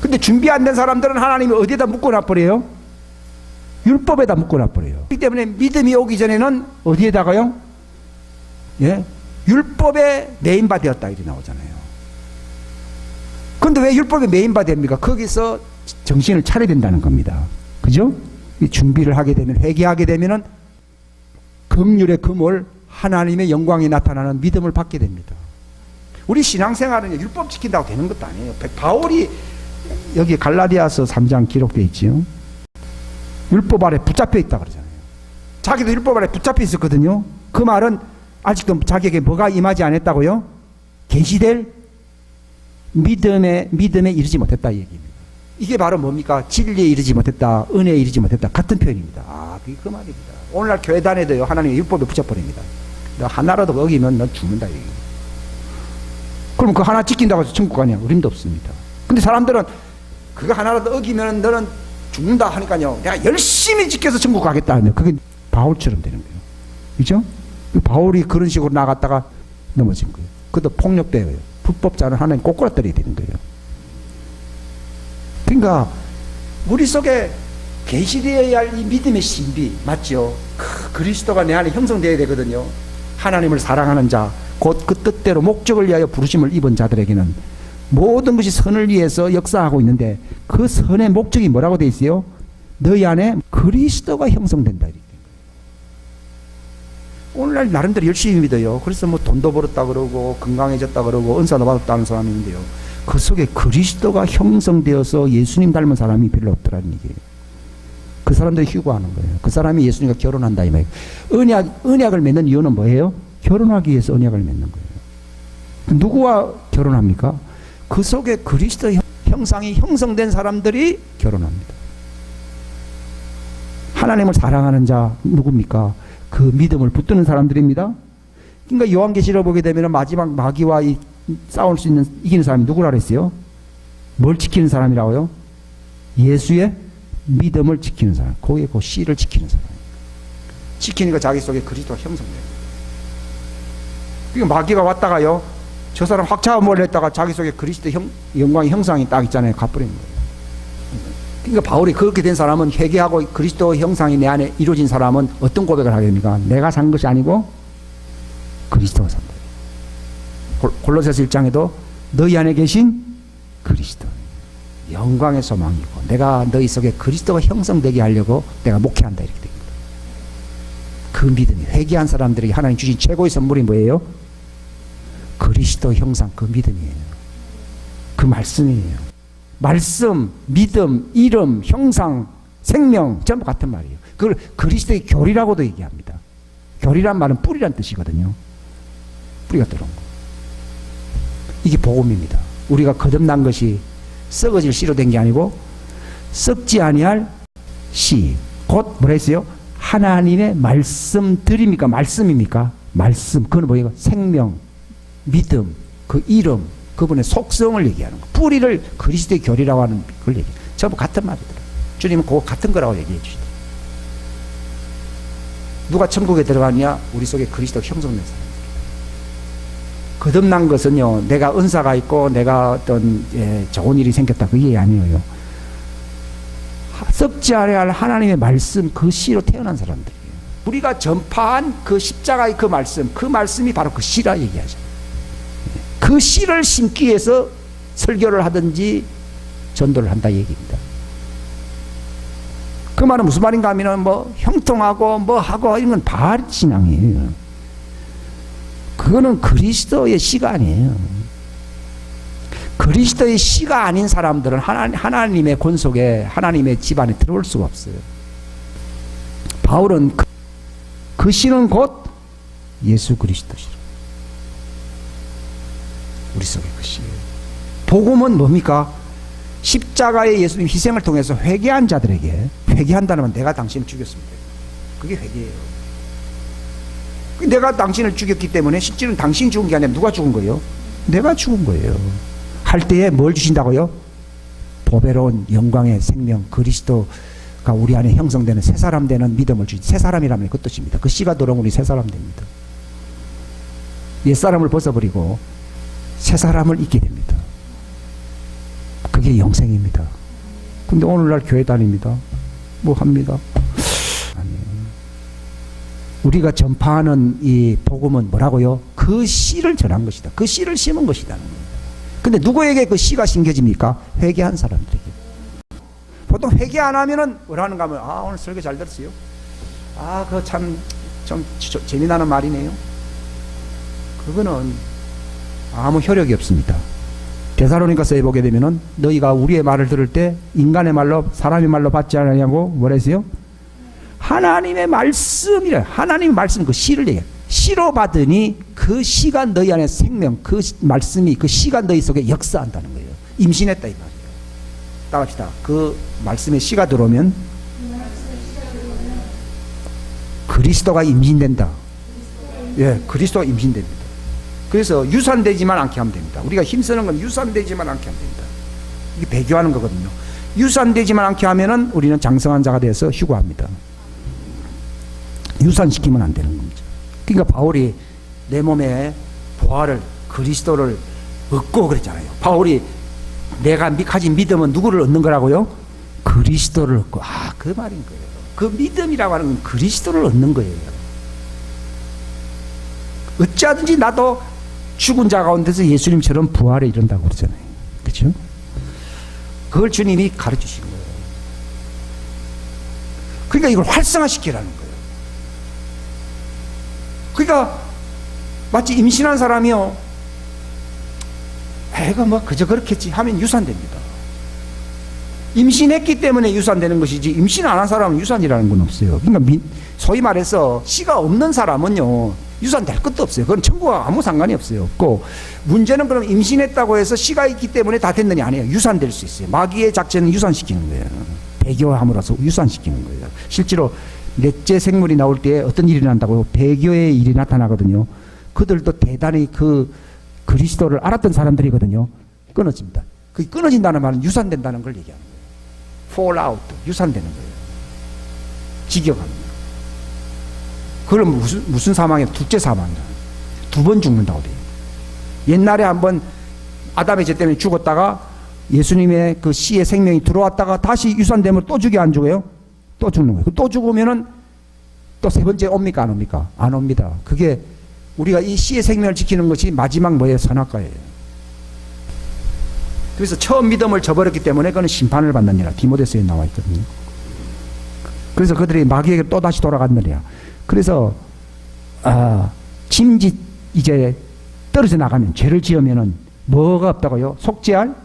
근데 준비 안 된 사람들은 하나님이 어디에다 묶어놔버려요? 율법에다 묶어놔버려요. 그렇기 때문에 믿음이 오기 전에는 어디에다가요? 예? 율법의 메인바 되었다 이렇게 나오잖아요. 그런데 왜 율법의 메인바 됩니까? 거기서 정신을 차려야 된다는 겁니다. 그죠? 이 준비를 하게 되면, 회개하게 되면은 긍휼의 금을 하나님의 영광이 나타나는 믿음을 받게 됩니다. 우리 신앙생활은 율법 지킨다고 되는 것도 아니에요. 바울이 여기 갈라디아서 3장 기록되어 있지요. 율법 아래 붙잡혀 있다 그러잖아요. 자기도 율법 아래 붙잡혀 있었거든요. 그 말은 아직도 자기에게 뭐가 임하지 않았다고요? 계시될 믿음에 이르지 못했다 이 얘기입니다. 이게 바로 뭡니까? 진리에 이르지 못했다, 은혜에 이르지 못했다 같은 표현입니다. 그게 그 말입니다. 오늘날 교회 다니도요 하나님의 율법에 붙여버립니다. 너 하나라도 어기면 넌 죽는다 이 얘기입니다. 그럼 그 하나 지킨다고 해서 천국 가냐? 어림도 없습니다. 근데 사람들은 그거 하나라도 어기면 너는 죽는다 하니까요 내가 열심히 지켜서 천국 가겠다 하면 그게 바울처럼 되는 거예요. 그죠? 바울이 그런 식으로 나갔다가 넘어진 거예요. 그것도 폭력배예요. 불법자는 하나님 꼬꾸라뜨려야 되는 거예요. 그러니까 우리 속에 계시되어야 할 이 믿음의 신비 맞죠? 그리스도가 내 안에 형성되어야 되거든요. 하나님을 사랑하는 자, 곧 그 뜻대로 목적을 위하여 부르심을 입은 자들에게는 모든 것이 선을 위해서 역사하고 있는데 그 선의 목적이 뭐라고 되어 있어요? 너희 안에 그리스도가 형성된다 이렇게. 오늘날 나름대로 열심히 믿어요. 그래서 뭐 돈도 벌었다 그러고 건강해졌다 그러고 은사도 받았다는 사람이 있는데요. 그 속에 그리스도가 형성되어서 예수님 닮은 사람이 별로 없더라는 얘기예요. 그 사람들이 휴거하는 거예요. 그 사람이 예수님과 결혼한다 이 말이에요. 언약을 맺는 이유는 뭐예요? 결혼하기 위해서 언약을 맺는 거예요. 누구와 결혼합니까? 그 속에 그리스도 형상이 형성된 사람들이 결혼합니다. 하나님을 사랑하는 자 누굽니까? 그 믿음을 붙드는 사람들입니다. 그러니까 요한계시를 보게 되면 마지막 마귀와 싸울 수 있는 이기는 사람이 누구라 그랬어요? 뭘 지키는 사람이라고요? 예수의 믿음을 지키는 사람. 거기에 그 씨를 지키는 사람. 지키니까 자기 속에 그리스도가 형성돼요. 그러니까 마귀가 왔다가요. 저 사람 확 잡아먹으려 했다가 자기 속에 그리스도 영광의 형상이 딱 있잖아요. 가버리는 거예요. 그러니까 바울이 그렇게 된 사람은 회개하고 그리스도 형상이 내 안에 이루어진 사람은 어떤 고백을 하게 됩니까? 내가 산 것이 아니고 그리스도가 산 거예요. 골로새서 1장에도 너희 안에 계신 그리스도 영광의 소망이고 내가 너희 속에 그리스도가 형성되게 하려고 내가 목회한다 이렇게 됩니다. 그 믿음이 회개한 사람들에게 하나님 주신 최고의 선물이 뭐예요? 그리스도 그리스도 형상, 그 믿음이에요. 그 말씀이에요. 말씀, 믿음, 이름, 형상, 생명 전부 같은 말이에요. 그걸 그리스도의 교리라고도 얘기합니다. 교리란 말은 뿌리란 뜻이거든요. 뿌리가 들어온 거. 이게 복음입니다. 우리가 거듭난 것이 썩어질 씨로 된 게 아니고 썩지 아니할 씨, 곧 뭐라 했어요? 하나님의 말씀들입니까? 말씀입니까? 말씀. 그건 뭐예요? 생명, 믿음, 그 이름, 그분의 속성을 얘기하는 거. 뿌리를 그리스도의 교리라고 하는 걸 얘기해요. 전부 같은 말이더라고요. 주님은 그거 같은 거라고 얘기해 주시더라고요. 누가 천국에 들어가느냐? 우리 속에 그리스도 형성된 사람. 거듭난 것은요, 내가 은사가 있고 내가 어떤 좋은 일이 생겼다, 그게 아니에요. 썩지 아니할 하나님의 말씀, 그 씨로 태어난 사람들이에요. 우리가 전파한 그 십자가의 그 말씀이 바로 그 씨라 얘기하죠. 그 씨를 심기 위해서 설교를 하든지 전도를 한다 얘기입니다. 그 말은 무슨 말인가 하면 뭐 형통하고 뭐 하고 이런 건 바알 신앙이에요. 그거는 그리스도의 씨가 아니에요. 그리스도의 씨가 아닌 사람들은 하나님의 권속에, 하나님의 집안에 들어올 수가 없어요. 바울은 그 씨는 곧 예수 그리스도시라. 우리 속에 그 씨예요. 복음은 뭡니까? 십자가의 예수님 희생을 통해서 회개한 자들에게, 회개한다는 건 내가 당신을 죽였습니다. 그게 회개예요. 내가 당신을 죽였기 때문에 실제로는 당신이 죽은 게 아니라 누가 죽은 거예요? 내가 죽은 거예요. 할 때에 뭘 주신다고요? 보배로운 영광의 생명, 그리스도가 우리 안에 형성되는 새 사람 되는 믿음을 주신, 새 사람이라면 그 뜻입니다. 그 씨가 들어오면 우리 새 사람 됩니다. 옛사람을 벗어버리고 새 사람을 잊게 됩니다. 그게 영생입니다. 근데 오늘날 교회 다닙니다. 뭐 합니다? 우리가 전파하는 이 복음은 뭐라고요? 그 씨를 전한 것이다. 그 씨를 심은 것이다. 근데 누구에게 그 씨가 심겨집니까? 회개한 사람들에게. 보통 회개 안 하면은 뭐라는가 하면, 아, 오늘 설교 잘 들었어요. 아, 그거 참 좀 재미나는 말이네요. 그거는 아무 효력이 없습니다. 데살로니가서에 보게 되면은 너희가 우리의 말을 들을 때 인간의 말로, 사람의 말로 받지 않으냐고 뭐라 했어요? 하나님의 말씀이라. 하나님의 말씀, 그 씨를 얘기해. 씨로 받으니 그 씨가 너희 안에 생명, 그 말씀이, 그 씨가 너희 속에 역사한다는 거예요. 임신했다 이 말이에요. 따갑시다. 그 말씀에 씨가 들어오면 그리스도가 임신된다. 예, 그리스도가 임신됩니다. 그래서 유산되지만 않게 하면 됩니다. 우리가 힘쓰는 건 유산되지만 않게 하면 됩니다. 이게 배교하는 거거든요. 유산되지만 않게 하면은 우리는 장성한 자가 돼서 휴거합니다. 유산시키면 안 되는 겁니다. 그러니까 바울이 내 몸에 부활을, 그리스도를 얻고 그랬잖아요. 바울이 내가 가진 믿음은 누구를 얻는 거라고요? 그리스도를 얻고. 아, 그 말인 거예요. 그 믿음이라고 하는 건 그리스도를 얻는 거예요. 어찌하든지 나도 죽은 자 가운데서 예수님처럼 부활에 이른다고 그러잖아요. 그렇죠? 그걸 주님이 가르쳐 주신 거예요. 그러니까 이걸 활성화시키라는 거예요. 그러니까 마치 임신한 사람이요, 애가 뭐 그저 그렇겠지 하면 유산됩니다. 임신했기 때문에 유산되는 것이지 임신 안 한 사람은 유산이라는 건 없어요. 그러니까 소위 말해서 씨가 없는 사람은요 유산될 것도 없어요. 그건 천국과 아무 상관이 없어요. 없고, 문제는 그럼 임신했다고 해서 씨가 있기 때문에 다 됐느냐? 아니에요. 유산될 수 있어요. 마귀의 작전은 유산시키는 거예요. 배교함으로써 유산시키는 거예요. 실제로 넷째 생물이 나올 때 어떤 일이 난다고요? 배교의 일이 나타나거든요. 그들도 대단히 그 그리스도를 알았던 사람들이거든요. 끊어집니다. 그 끊어진다는 말은 유산된다는 걸 얘기하는 거예요. fall out, 유산되는 거예요. 직역합니다. 그럼 무슨 사망이에요? 둘째 사망이라. 두 번 죽는다고 돼요. 옛날에 한번 아담의 죄 때문에 죽었다가 예수님의 그 씨의 생명이 들어왔다가 다시 유산되면 또 죽여 안 죽어요? 또 죽는 거예요. 또 죽으면은 또 세 번째 옵니까 안 옵니까? 안 옵니다. 그게 우리가 이 씨의 생명을 지키는 것이 마지막 뭐예요? 선악과예요. 그래서 처음 믿음을 저버렸기 때문에 그는 심판을 받느니라. 디모데서에 나와 있거든요. 그래서 그들이 마귀에게 또 다시 돌아갔느니라. 그래서 짐짓 이제 떨어져 나가면, 죄를 지으면은 뭐가 없다고요? 속죄할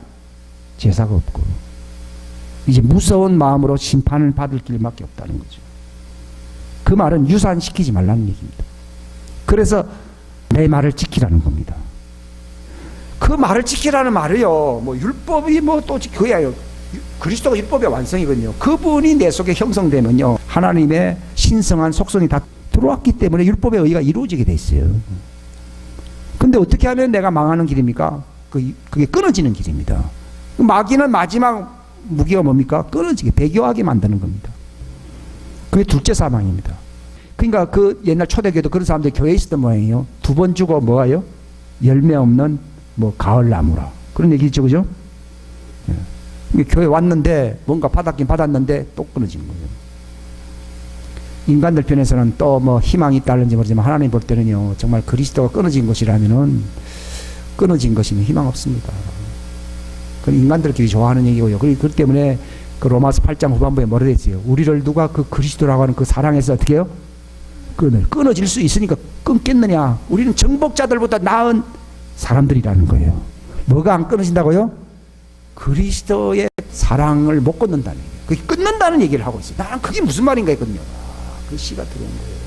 제사가 없고, 이제 무서운 마음으로 심판을 받을 길밖에 없다는 거죠. 그 말은 유산시키지 말라는 얘기입니다. 그래서 내 말을 지키라는 겁니다. 그 말을 지키라는 말이요, 뭐 율법이 뭐 또 그야요, 그리스도가 율법의 완성이거든요. 그분이 내 속에 형성되면요, 하나님의 신성한 속성이 다 들어왔기 때문에 율법의 의가 이루어지게 돼 있어요. 근데 어떻게 하면 내가 망하는 길입니까? 그게 끊어지는 길입니다. 마귀는 마지막 무기가 뭡니까? 끊어지게, 배교하게 만드는 겁니다. 그게 둘째 사망입니다. 그러니까 그 옛날 초대교회도 그런 사람들이 교회에 있었던 모양이에요. 2번 죽어 뭐예요? 열매 없는 뭐 가을나무라, 그런 얘기죠, 그죠? 예. 교회 왔는데 뭔가 받았긴 받았는데 또 끊어진 거예요. 인간들 편에서는 또 뭐 희망이 있다는지 모르지만 하나님 볼 때는요, 정말 그리스도가 끊어진 것이라면은, 끊어진 것이면 희망 없습니다. 그건 인간들끼리 좋아하는 얘기고요. 그렇기 때문에 그 로마서 8장 후반부에 뭐라 됐어요? 우리를 누가 그 그리스도라고 하는 그 사랑에서 어떻게 해요? 끊어질 수 있으니까 끊겠느냐? 우리는 정복자들보다 나은 사람들이라는 거예요. 뭐가 안 끊어진다고요? 그리스도의 사랑을 못 끊는다는 얘기예요. 그게 끊는다는 얘기를 하고 있어요. 나는 그게 무슨 말인가 했거든요. 그 시가 들어온 거예요.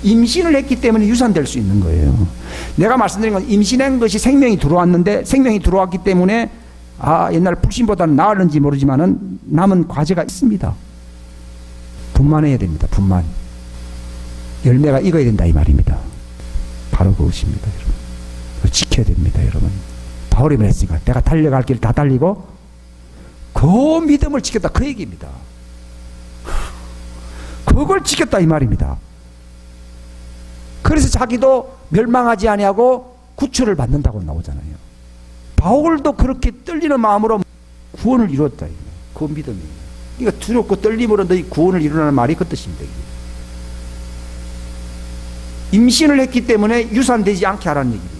임신을 했기 때문에 유산될 수 있는 거예요. 내가 말씀드린 건 임신한 것이 생명이 들어왔는데, 생명이 들어왔기 때문에 옛날 불신보다는 나았는지 모르지만은 남은 과제가 있습니다. 분만해야 됩니다. 분만. 열매가 익어야 된다 이 말입니다. 바로 그것입니다, 여러분. 그걸 지켜야 됩니다, 여러분. 바울이 말했으니까 내가 달려갈 길 다 달리고 그 믿음을 지켰다, 그 얘기입니다. 그걸 지켰다 이 말입니다. 그래서 자기도 멸망하지 아니하고 구출을 받는다고 나오잖아요. 바울도 그렇게 떨리는 마음으로 구원을 이루었다. 그 믿음이. 그러니까 두렵고 떨림으로 너희 구원을 이루라는 말이 그 뜻입니다. 임신을 했기 때문에 유산되지 않게 하라는 얘기입니다.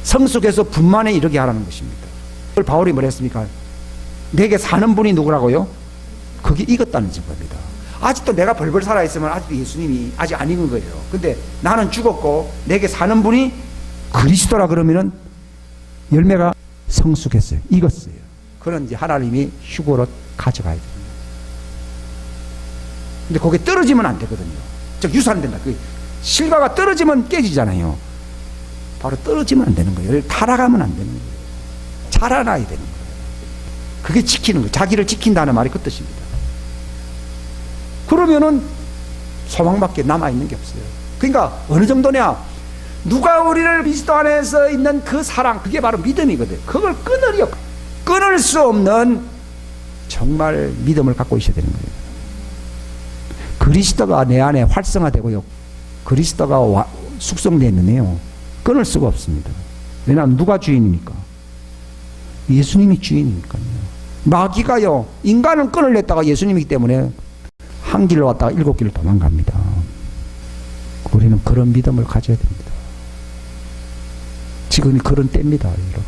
성숙해서 분만에 이르게 하라는 것입니다. 그걸 바울이 뭐랬습니까? 내게 사는 분이 누구라고요? 그게 익었다는 증거입니다. 아직도 내가 벌벌 살아있으면 아직도 예수님이 아직 안 익은 거예요. 근데 나는 죽었고 내게 사는 분이 그리스도라 그러면은 열매가 성숙했어요. 익었어요. 그런 이제 하나님이 휴고로 가져가야 됩니다. 근데 거기에 떨어지면 안 되거든요. 즉 유산된다. 그 실과가 떨어지면 깨지잖아요. 바로 떨어지면 안 되는 거예요. 타락하면 안 되는 거예요. 자라나야 되는 거예요. 그게 지키는 거예요. 자기를 지킨다는 말이 그 뜻입니다. 그러면은 소망밖에 남아있는 게 없어요. 그러니까 어느 정도냐, 누가 우리를 그리스도 안에서 있는 그 사랑, 그게 바로 믿음이거든. 그걸 끊을 수 없는 정말 믿음을 갖고 있어야 되는 거예요. 그리스도가 내 안에 활성화되고요, 그리스도가 숙성되면요 끊을 수가 없습니다. 왜냐하면 누가 주인이니까? 예수님이 주인이니까요. 마귀가요, 인간은 끊으려다가 예수님이기 때문에 한 길로 왔다가 7길을 도망갑니다. 우리는 그런 믿음을 가져야 됩니다. 지금이 그런 때입니다, 여러분.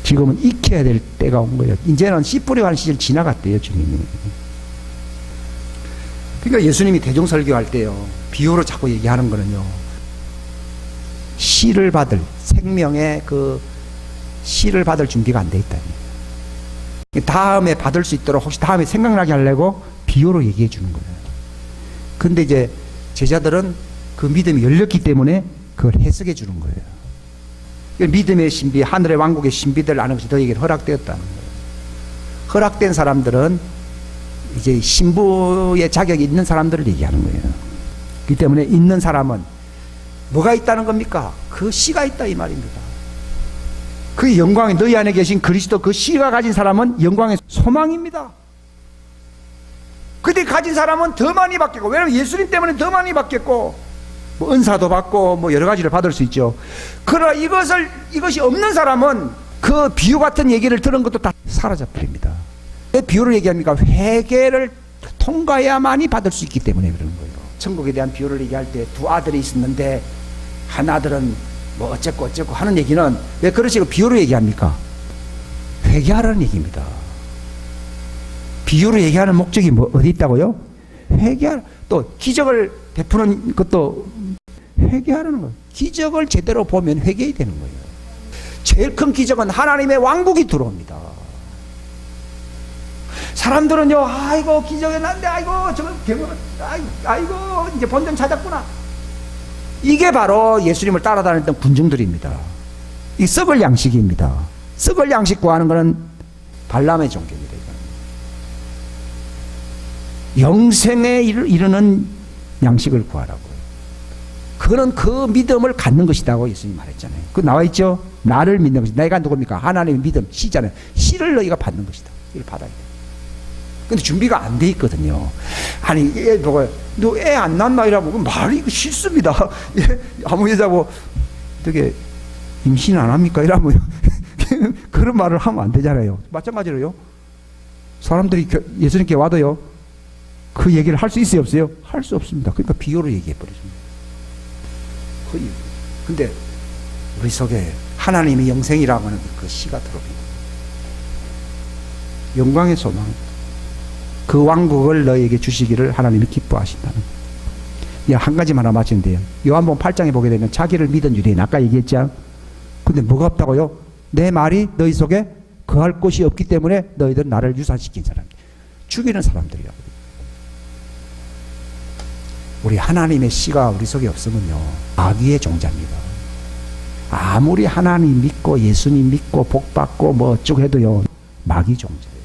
지금은 익혀야 될 때가 온 거예요. 이제는 씨 뿌려가는 시절 지나갔대요, 주님이. 그러니까 예수님이 대종설교할 때요, 비유로 자꾸 얘기하는 거는요, 씨를 받을, 생명의 그 씨를 받을 준비가 안 돼 있다. 다음에 받을 수 있도록 혹시 다음에 생각나게 하려고 비유로 얘기해 주는 거예요. 근데 이제 제자들은 그 믿음이 열렸기 때문에 그걸 해석해 주는 거예요. 믿음의 신비, 하늘의 왕국의 신비들 아는 것이 너에게 허락되었다는 거예요. 허락된 사람들은 이제 신부의 자격이 있는 사람들을 얘기하는 거예요. 그렇기 때문에 있는 사람은 뭐가 있다는 겁니까? 그 씨가 있다 이 말입니다. 그 영광이 너희 안에 계신 그리스도, 그 씨가 가진 사람은 영광의 소망입니다. 그때 가진 사람은 더 많이 받겠고, 왜냐하면 예수님 때문에 더 많이 받겠고, 뭐 은사도 받고 뭐 여러 가지를 받을 수 있죠. 그러나 이것이 없는 사람은 그 비유 같은 얘기를 들은 것도 다 사라져 버립니다. 왜 비유를 얘기합니까? 회개를 통과해야만이 받을 수 있기 때문에 그런 거예요. 천국에 대한 비유를 얘기할 때 두 아들이 있었는데 한 아들은 뭐 어쨌고 하는 얘기는 왜 그런 식으로 비유로 얘기합니까? 회개하라는 얘기입니다. 비유로 얘기하는 목적이 뭐 어디 있다고요? 회개하라. 또 기적을 베푸는 것도 회개하라는 거예요. 기적을 제대로 보면 회개해야 되는 거예요. 제일 큰 기적은 하나님의 왕국이 들어옵니다. 사람들은요, 아이고 기적이 난데, 아이고 저거 괴물, 아이고 이제 본전 찾았구나. 이게 바로 예수님을 따라다녔던 군중들입니다. 이 썩을 양식입니다. 썩을 양식 구하는 것은 발람의 종교입니다. 영생에 이르는 양식을 구하라고. 그는 그 믿음을 갖는 것이라고 예수님이 말했잖아요. 그 나와 있죠. 나를 믿는 것이다. 내가 누굽니까? 하나님의 믿음, 씨잖아요. 씨를 너희가 받는 것이다. 이걸 받아야 돼. 근데 준비가 안 돼 있거든요. 아니, 애 보고 너 애 안 낳나 이러면 말이 싫습니다. 아무 여자고 되게 임신 안 합니까? 이러면 그런 말을 하면 안 되잖아요. 마찬가지로요. 사람들이 예수님께 와도요. 그 얘기를 할 수 있어요, 없어요? 할 수 없습니다. 그러니까 비유로 얘기해 버리십니다. 근데 우리 속에 하나님의 영생이라고 하는 그 씨가 들어옵니다. 영광의 소망. 그 왕국을 너에게 주시기를 하나님이 기뻐하신다는. 한 가지만 하나 마치는데요. 요한복음 8장에 보게 되면 자기를 믿은 유대인, 아까 얘기했죠. 근데 뭐가 없다고요? 내 말이 너희 속에 거할 곳이 없기 때문에 너희들은 나를 유산시킨 사람, 죽이는 사람들이라고. 우리 하나님의 씨가 우리 속에 없으면요, 마귀의 종자입니다. 아무리 하나님 믿고 예수님 믿고 복 받고 뭐 어쩌고 해도요, 마귀 종자예요.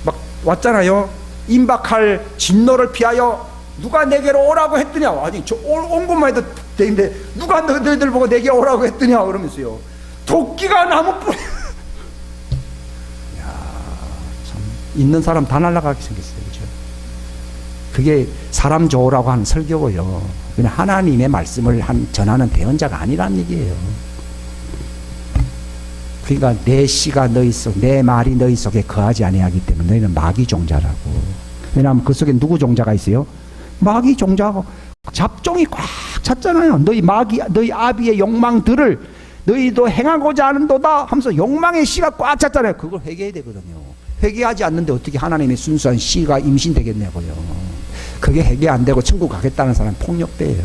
막 왔잖아요. 임박할 진노를 피하여 누가 내게로 오라고 했더니, 아니 저 온 것만 해도 되는데 누가 너희들 보고 내게 오라고 했더냐 그러면서요, 도끼가 나무 뿌리. 야, 참 있는 사람 다 날아가게 생겼어요. 그죠? 그게 사람 좋으라고 하는 설교고요. 그냥 하나님의 말씀을 전하는 대언자가 아니란 얘기예요. 그러니까 내 씨가 너희 속, 내 말이 너희 속에 거하지 아니하기 때문에 너희는 마귀 종자라고. 왜냐하면 그 속에 누구 종자가 있어요? 마귀 종자고 잡종이 꽉 찼잖아요. 너희 마귀, 너희 아비의 욕망들을 너희도 행하고자 하는도다 하면서 욕망의 씨가 꽉 찼잖아요. 그걸 회개해야 되거든요. 회개하지 않는데 어떻게 하나님의 순수한 씨가 임신되겠냐고요. 그게 해결 안 되고 천국 가겠다는 사람 폭력배예요.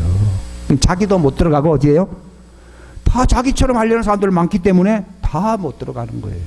자기도 못 들어가고 어디에요? 다 자기처럼 하려는 사람들 많기 때문에 다 못 들어가는 거예요.